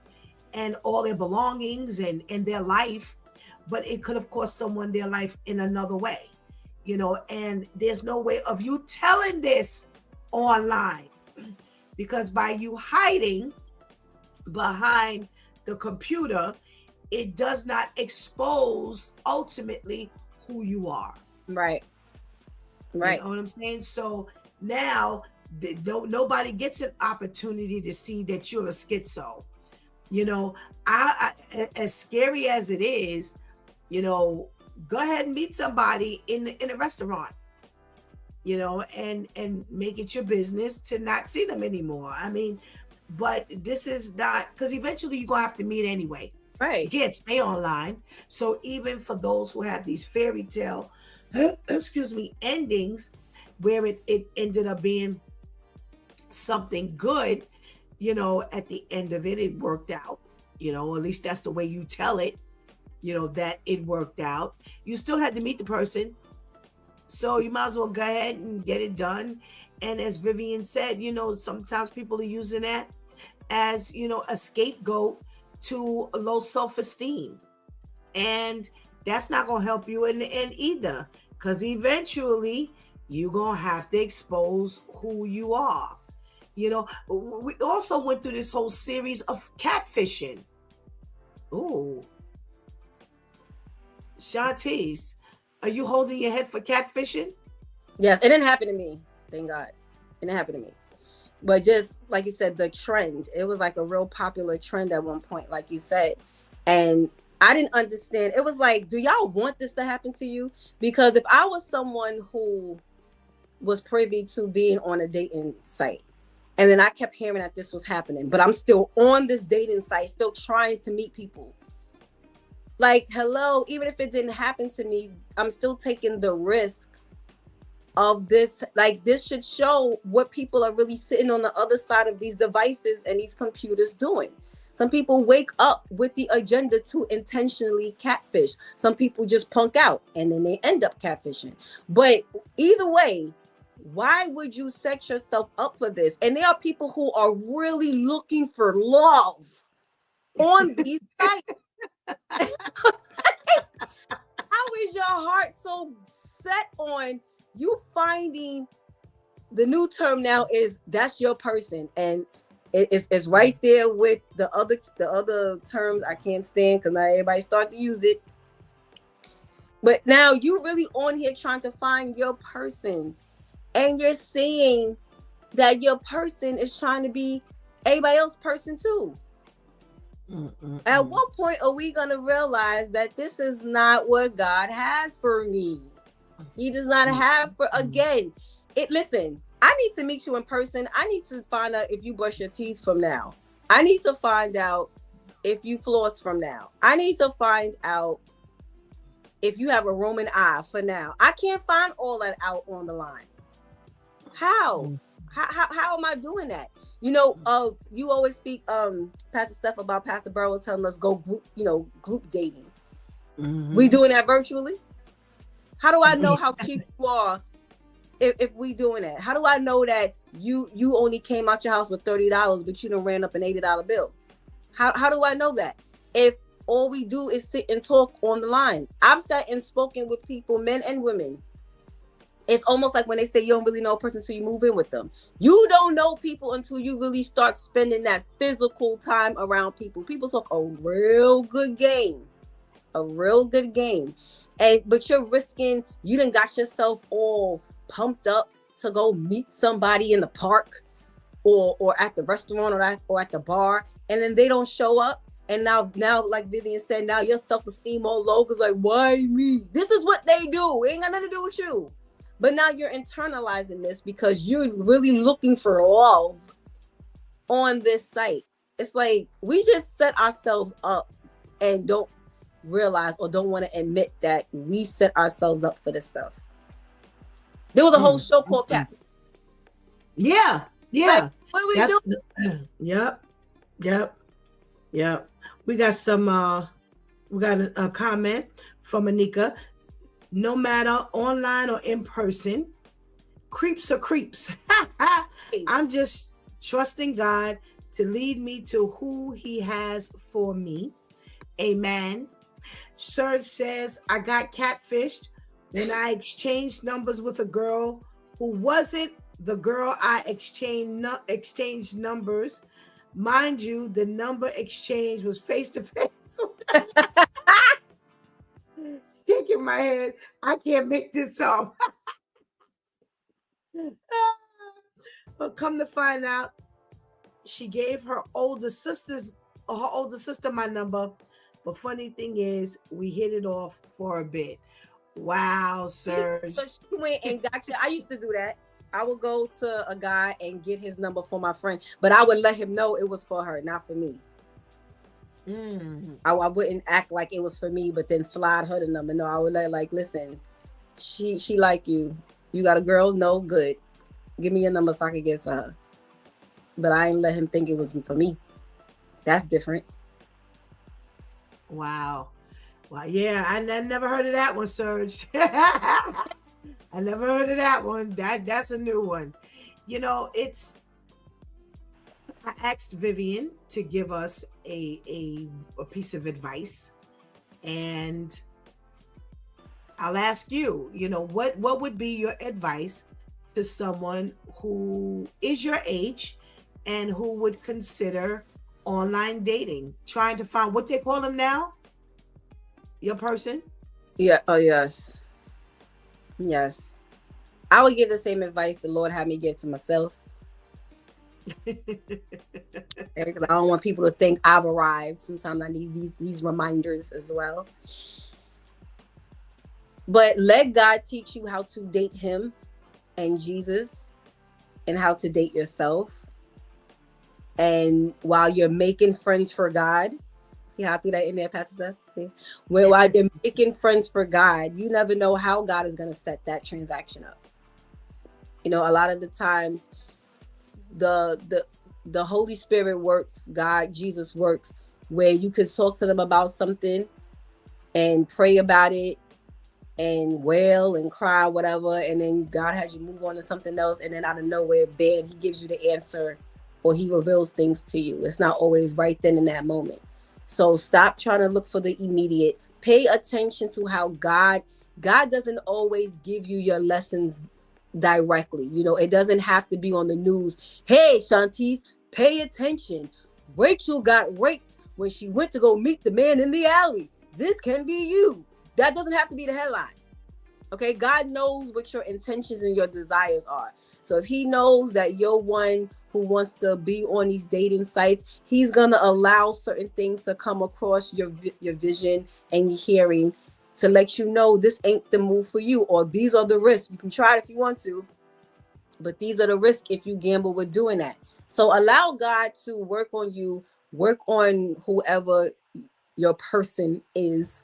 and all their belongings and their life, but it could have cost someone their life in another way, and there's no way of you telling this online, because by you hiding behind the computer, it does not expose ultimately who you are. Right. You know what I'm saying? So now nobody gets an opportunity to see that you're a schizo. I as scary as it is, go ahead and meet somebody in a restaurant, and make it your business to not see them anymore. I mean, but this is not, because eventually you're gonna have to meet anyway. Right. You can't stay online. So even for those who have these fairy tale excuse me, endings, where it ended up being something good, at the end of it, it worked out, at least that's the way you tell it, that it worked out. You still had to meet the person. So you might as well go ahead and get it done. And as Vivian said, sometimes people are using that as, a scapegoat to low self-esteem. And that's not going to help you in the end either, because eventually you're going to have to expose who you are. We also went through this whole series of catfishing. Ooh. Shantice, are you holding your head for catfishing? Yes, it didn't happen to me. Thank God. It didn't happen to me. But just like you said, the trend, it was like a real popular trend at one point, like you said. And I didn't understand. It was like, do y'all want this to happen to you? Because if I was someone who was privy to being on a dating site, and then I kept hearing that this was happening, but I'm still on this dating site, still trying to meet people. Like, hello, even if it didn't happen to me, I'm still taking the risk of this. Like, this should show what people are really sitting on the other side of these devices and these computers doing. Some people wake up with the agenda to intentionally catfish. Some people just punk out and then they end up catfishing. But either way, why would you set yourself up for this? And there are people who are really looking for love on these sites. How is your heart so set on you finding the new term now is that's your person, and it's right there with the other terms I can't stand because not everybody start to use it. But now you really on here trying to find your person, and you're seeing that your person is trying to be everybody else's person too. At what point are we going to realize that this is not what God has for me? He does not have for, again, listen, I need to meet you in person. I need to find out if you brush your teeth from now. I need to find out if you floss from now. I need to find out if you have a Roman eye for now. I can't find all that out on the line. How? How am I doing that? You always speak, Pastor Steph, about Pastor Burrows telling us go group dating. We doing that virtually? How do I know how cheap you are if we doing that? How do I know that you only came out your house with $30, but you done ran up an $80 bill? How do I know that? If all we do is sit and talk on the line. I've sat and spoken with people, men and women. It's almost like when they say you don't really know a person until you move in with them. You don't know people until you really start spending that physical time around people. People talk a real good game a real good game. But you're risking, you done got yourself all pumped up to go meet somebody in the park or at the restaurant or at the bar, and then they don't show up. And now, like Vivian said, now your self-esteem all low because like, why me? This is what they do. It ain't got nothing to do with you. But now you're internalizing this because you're really looking for love on this site. It's like we just set ourselves up and don't realize or don't want to admit that we set ourselves up for this stuff. There was a whole show called Catfish. Yeah. Like, what do we do? Yep. We got some we got a comment from Anika. No matter online or in person, creeps are creeps. I'm just trusting God to lead me to who he has for me. Amen. Serge says, I got catfished when I exchanged numbers with a girl who wasn't the girl I exchanged numbers. Mind you, the number exchange was face to face. Shaking my head. I can't make this up. But come to find out, she gave her older sister my number. But funny thing is, we hit it off for a bit. Wow, Serge. So she went and got you. I used to do that. I would go to a guy and get his number for my friend, but I would let him know it was for her, not for me. I wouldn't act like it was for me, but then slide her the number. No, I would like, listen, she like you. You got a girl? No, good. Give me your number so I can give it to her. But I ain't let him think it was for me. That's different. Wow. Yeah, I never heard of that one, Serge. I never heard of that one. That's a new one. You know, I asked Vivian to give us a piece of advice, and I'll ask you, what would be your advice to someone who is your age and who would consider online dating, trying to find what they call them now? Your person? Yeah. Oh, yes. Yes. I would give the same advice the Lord had me give to myself. Because I don't want people to think I've arrived. Sometimes I need these reminders as well. But let God teach you how to date him and Jesus and how to date yourself. And while you're making friends for God, see how I threw that in there, Pastor Steph? While you're making friends for God, you never know how God is going to set that transaction up. A lot of the times, the Holy Spirit works, God, Jesus works, where you could talk to them about something and pray about it and wail and cry, whatever, and then God has you move on to something else, and then out of nowhere, bam, he gives you the answer or he reveals things to you. It's not always right then in that moment. So stop trying to look for the immediate. Pay attention to how God doesn't always give you your lessons directly. It doesn't have to be on the news. Hey, Shantice, pay attention. Rachel got raped when she went to go meet the man in the alley. This can be you. That doesn't have to be the headline. Okay, God knows what your intentions and your desires are. So if he knows that you're one who wants to be on these dating sites, he's going to allow certain things to come across your vision and your hearing to let you know this ain't the move for you, or these are the risks. You can try it if you want to, but these are the risks if you gamble with doing that. So allow God to work on you, work on whoever your person is.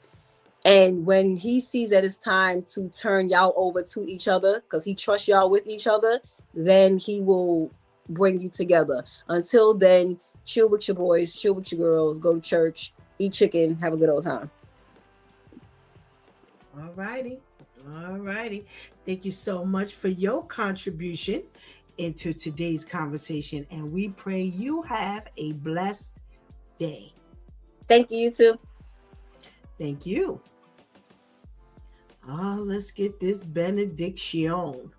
And when he sees that it's time to turn y'all over to each other, because he trusts y'all with each other, then he will bring you together. Until then, chill with your boys, chill with your girls, go to church, eat chicken, have a good old time. All righty. Thank you so much for your contribution into today's conversation, and we pray you have a blessed day. Thank you, you too. Thank you. Let's get this benediction.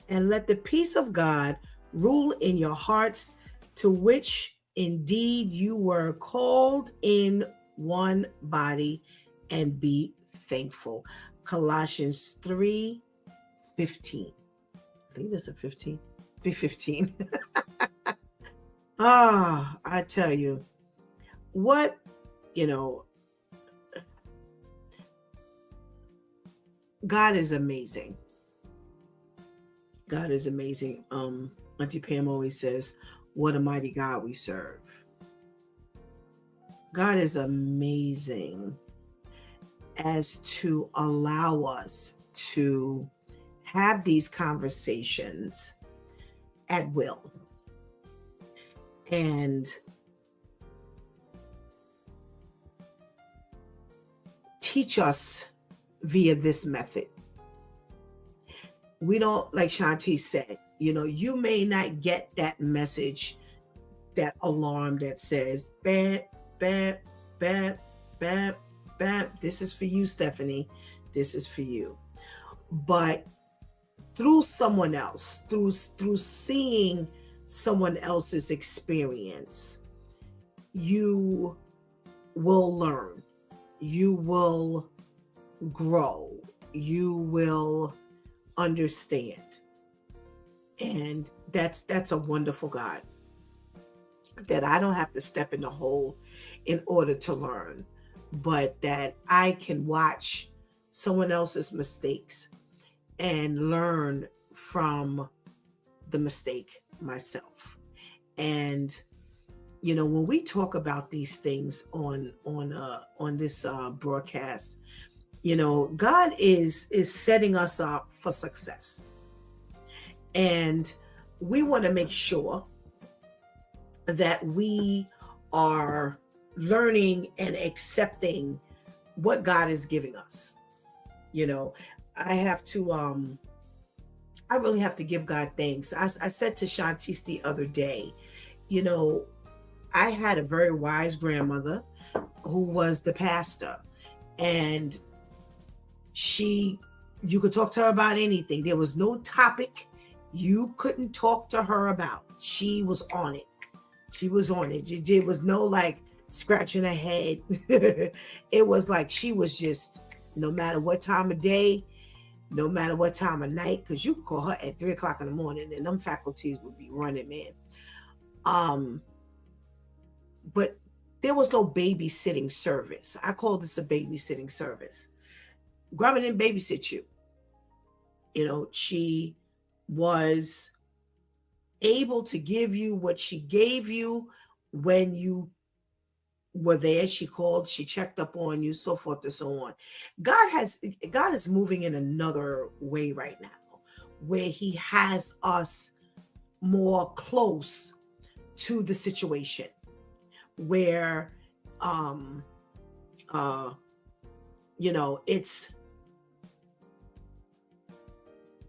And let the peace of God rule in your hearts, to which Indeed, you were called in one body, and be thankful. Colossians 3:15. I think that's a 15. 3:15. I tell you, what, you know, God is amazing. God is amazing. Auntie Pam always says, what a mighty God we serve. God is amazing as to allow us to have these conversations at will and teach us via this method. We don't, like Shanti said, you may not get that message, that alarm that says, bam, bam, bam, bam, bam. This is for you, Stephanie. This is for you. But through someone else, through seeing someone else's experience, you will learn, you will grow, you will understand. And that's a wonderful God, that I don't have to step in the hole in order to learn, but that I can watch someone else's mistakes and learn from the mistake myself. And when we talk about these things on this broadcast, God is setting us up for success, and we want to make sure that we are learning and accepting what God is giving us. I really have to give God thanks. I said to Shantice the other day, I had a very wise grandmother who was the pastor, and you could talk to her about anything. There was no topic you couldn't talk to her about. She was on it. She was on it. There was no like scratching her head. It was like she was just, no matter what time of day, no matter what time of night, because you could call her at 3:00 in the morning and them faculties would be running, man. But there was no babysitting service. I call this a babysitting service. Grandma didn't babysit you. She was able to give you what she gave you when you were there. She called, she checked up on you, so forth and so on. God is moving in another way right now, where he has us more close to the situation, where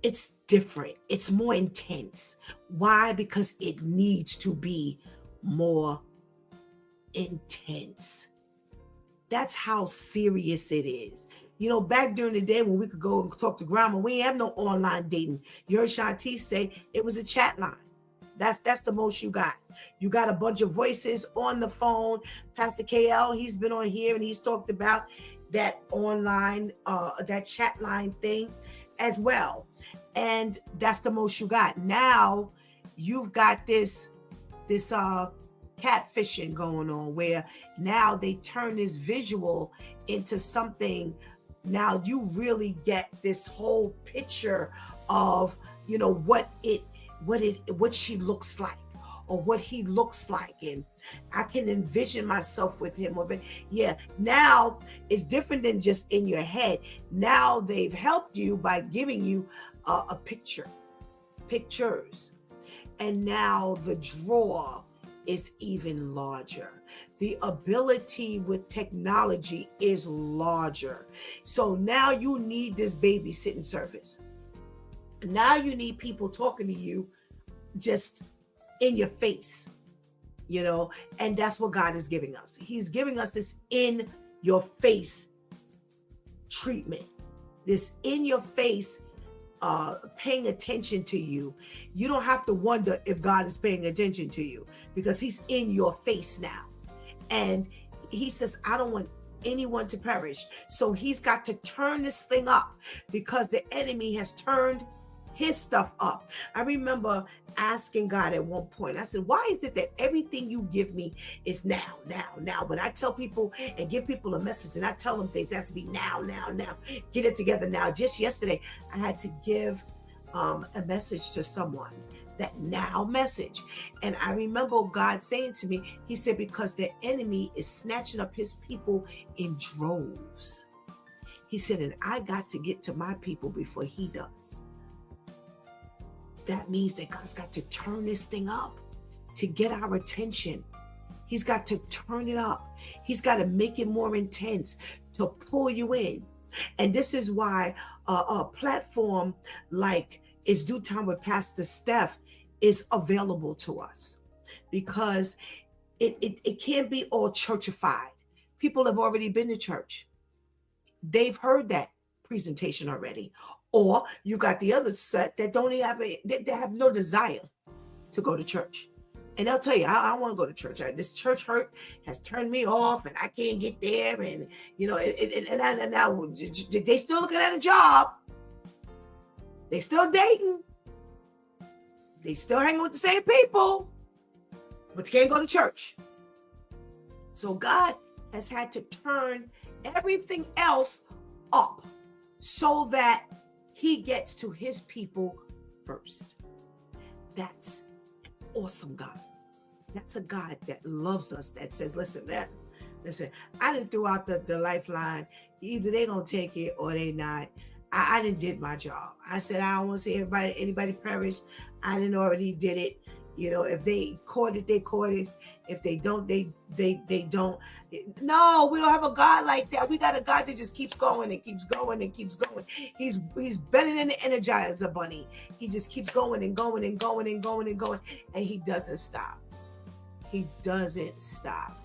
it's different. It's more intense. Why? Because it needs to be more intense. That's how serious it is. Back during the day when we could go and talk to grandma, we ain't have no online dating. You heard Shantice say it was a chat line. That's the most you got. You got a bunch of voices on the phone. Pastor KL, he's been on here and he's talked about that online, that chat line thing as well. And that's the most you got. Now you've got this catfishing going on, where now they turn this visual into something. Now you really get this whole picture of what she looks like or what he looks like, and I can envision myself with him. Yeah, now it's different than just in your head. Now they've helped you by giving you a pictures, and now the draw is even larger. The ability with technology is larger. So now you need this babysitting service. Now you need people talking to you just in your face, and that's what God is giving us. He's giving us this in your face treatment, this in your face paying attention to you, you don't have to wonder if God is paying attention to you, because he's in your face now. And he says, I don't want anyone to perish. So he's got to turn this thing up, because the enemy has turned his stuff up. I remember asking God at one point, I said, why is it that everything you give me is now? When I tell people and give people a message and I tell them things, it has to be now. Get it together now. Just yesterday, I had to give a message to someone, that now message. And I remember God saying to me, he said, because the enemy is snatching up his people in droves. He said, and I got to get to my people before he does. That means that God's got to turn this thing up to get our attention. He's got to turn it up. He's got to make it more intense to pull you in. And this is why a platform like It's Due Time with Pastor Steph is available to us, because it can't be all churchified. People have already been to church. They've heard that presentation already. Or you got the other set that don't even they have no desire to go to church. And they'll tell you, I want to go to church. This church hurt has turned me off and I can't get there. And, and now they still looking at a job. They still dating. They still hanging with the same people, but they can't go to church. So God has had to turn everything else up so that he gets to his people first. That's an awesome God. That's a God that loves us, that says, listen, I didn't throw out the lifeline. Either they gonna take it or they not. I didn't did my job. I said, I don't want to see anybody perish. I didn't already did it. If they caught it, they caught it. If they don't, they don't. No, we don't have a God like that. We got a God that just keeps going and keeps going and keeps going. He's better than the Energizer Bunny. He just keeps going and going and going and going and going, and he doesn't stop. He doesn't stop.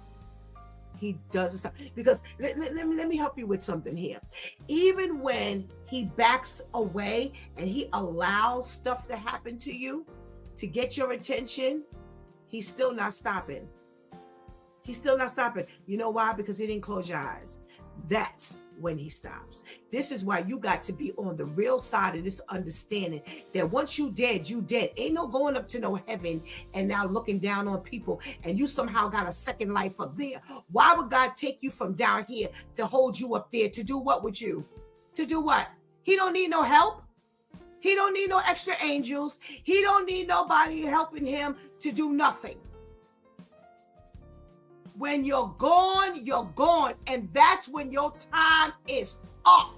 He doesn't stop. Because let me help you with something here. Even when he backs away and he allows stuff to happen to you to get your attention, he's still not stopping. He's still not stopping. You know why? Because he didn't close your eyes. That's when he stops. This is why you got to be on the real side of this understanding that once you dead, you dead. Ain't no going up to no heaven and now looking down on people and you somehow got a second life up there. Why would God take you from down here to hold you up there? To do what with you? To do what? He don't need no help. He don't need no extra angels. He don't need nobody helping him to do nothing. When you're gone, you're gone. And that's when your time is up.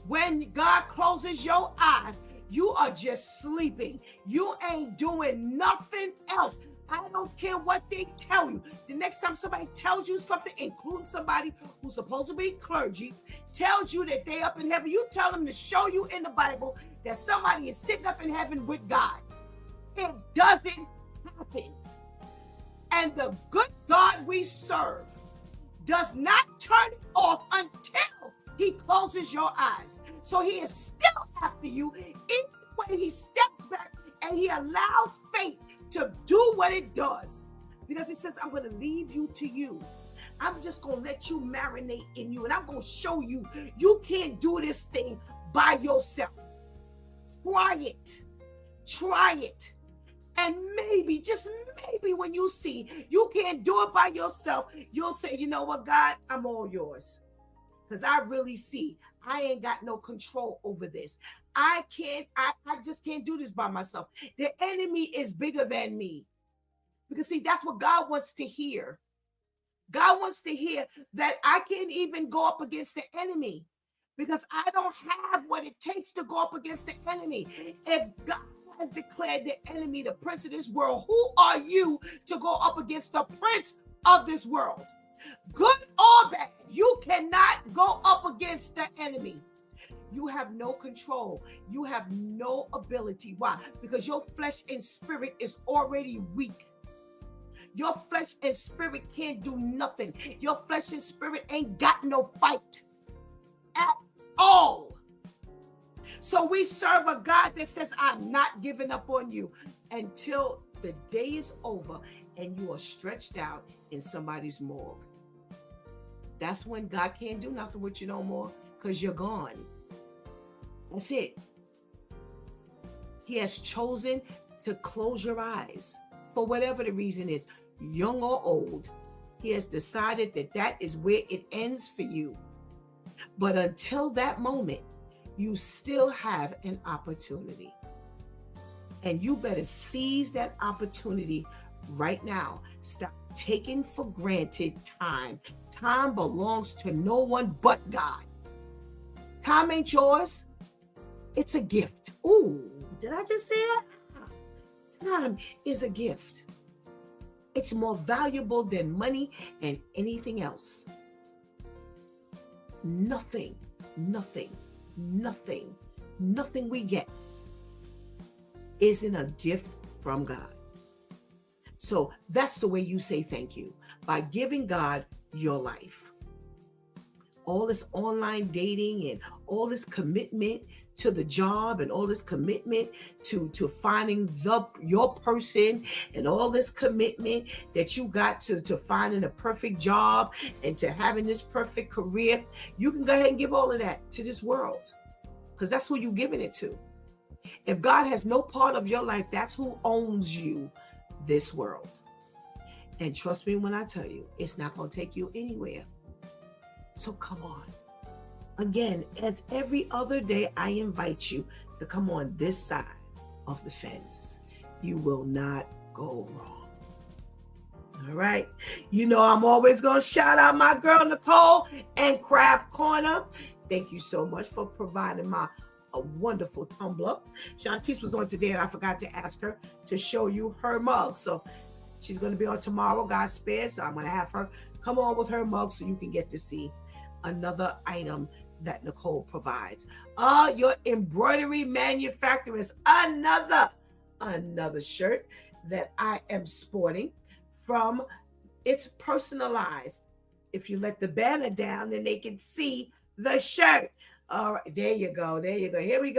When God closes your eyes, you are just sleeping. You ain't doing nothing else. I don't care what they tell you. The next time somebody tells you something, including somebody who's supposed to be clergy, tells you that they up in heaven, you tell them to show you in the Bible that somebody is sitting up in heaven with God. It doesn't happen. And the good God we serve does not turn it off until he closes your eyes. So he is still after you, even when he steps back and he allows faith to do what it does. Because he says, I'm going to leave you to you. I'm just going to let you marinate in you. And I'm going to show you, you can't do this thing by yourself. Try it. Try it. And maybe, just maybe when you see you can't do it by yourself, you'll say, you know what, God, I'm all yours. Because I really see I ain't got no control over this. I just can't do this by myself. The enemy is bigger than me. Because see, that's what God wants to hear. God wants to hear that I can't even go up against the enemy. Because I don't have what it takes to go up against the enemy. If God has declared the enemy the prince of this world, who are you to go up against the prince of this world? Good or bad, you cannot go up against the enemy. You have no control. You have no ability. Why? Because your flesh and spirit is already weak. Your flesh and spirit can't do nothing. Your flesh and spirit ain't got no fight at all. So we serve a God that says, I'm not giving up on you until the day is over and you are stretched out in somebody's morgue. That's when God can't do nothing with you no more, because you're gone. That's it. He has chosen to close your eyes for whatever the reason is, young or old. He has decided that that is where it ends for you. But until that moment, you still have an opportunity. And you better seize that opportunity right now. Stop taking for granted time. Time belongs to no one but God. Time ain't yours. It's a gift. Ooh, did I just say that? Time is a gift. It's more valuable than money and anything else. Nothing we get isn't a gift from God. So that's the way you say thank you, by giving God your life. All this online dating and all this commitment to the job and all this commitment to finding your person and all this commitment that you got to finding a perfect job and to having this perfect career, you can go ahead and give all of that to this world, because that's who you're giving it to. If God has no part of your life, that's who owns you, this world. And trust me when I tell you, it's not going to take you anywhere. So come on. Again, as every other day, I invite you to come on this side of the fence. You will not go wrong. All right. You know, I'm always going to shout out my girl, Nicole, and Craft Corner. Thank you so much for providing a wonderful tumbler. Shantice was on today, and I forgot to ask her to show you her mug. So she's going to be on tomorrow, God spares. So I'm going to have her come on with her mug so you can get to see another item that Nicole provides. Your embroidery manufacturer is another shirt that I am sporting from. It's personalized. If you let the banner down, then they can see the shirt. All right, there you go. Here we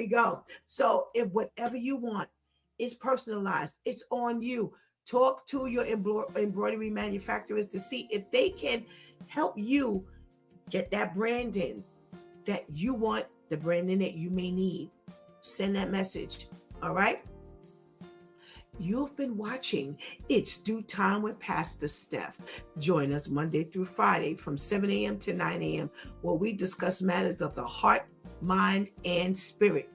go. So if whatever you want is personalized, it's on you. Talk to your embroidery manufacturers to see if they can help you get that branding that you want, the branding that you may need. Send that message. All right. You've been watching It's Due Time with Pastor Steph. Join us Monday through Friday from 7 a.m. to 9 a.m. where we discuss matters of the heart, mind, and spirit.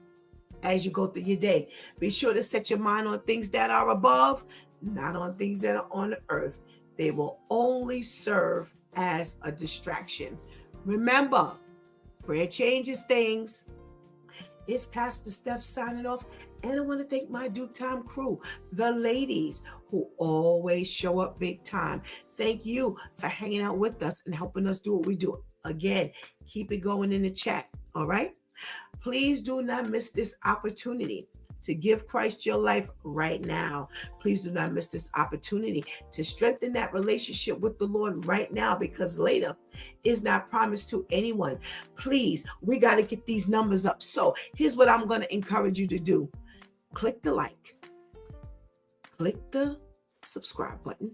As you go through your day, be sure to set your mind on things that are above, not on things that are on the earth. They will only serve as a distraction. Remember, prayer changes things. It's Pastor Steph signing off. And I want to thank my Due Time crew, the ladies who always show up big time. Thank you for hanging out with us and helping us do what we do. Again, keep it going in the chat. All right. Please do not miss this opportunity to give Christ your life right now. Please do not miss this opportunity to strengthen that relationship with the Lord right now, because later is not promised to anyone. Please, we got to get these numbers up. So here's what I'm going to encourage you to do. Click the like, click the subscribe button,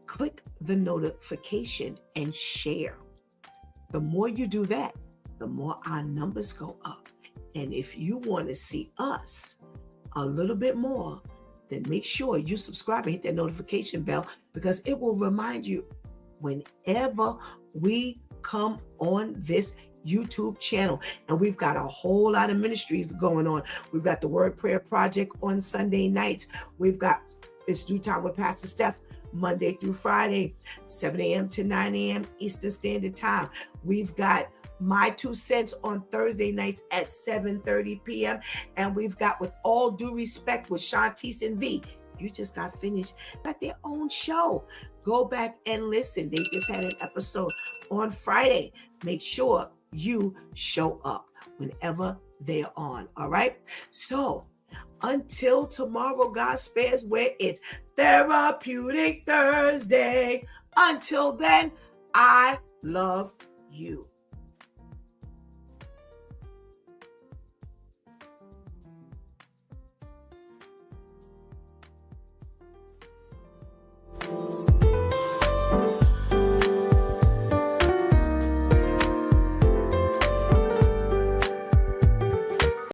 click the notification, and share. The more you do that, the more our numbers go up. And if you want to see us a little bit more, then make sure you subscribe and hit that notification bell, because it will remind you whenever we come on this YouTube channel. And we've got a whole lot of ministries going on. We've got the Word Prayer Project on Sunday nights. We've got It's Due Time with Pastor Steph Monday through Friday, 7 a.m. to 9 a.m. Eastern Standard Time. We've got My 2 Cents on Thursday nights at 7:30 p.m. And we've got With All Due Respect with Shantice and V. You just got finished. Got their own show. Go back and listen. They just had an episode on Friday. Make sure you show up whenever they're on. All right. So until tomorrow, God spares, where it's Therapeutic Thursday. Until then, I love you.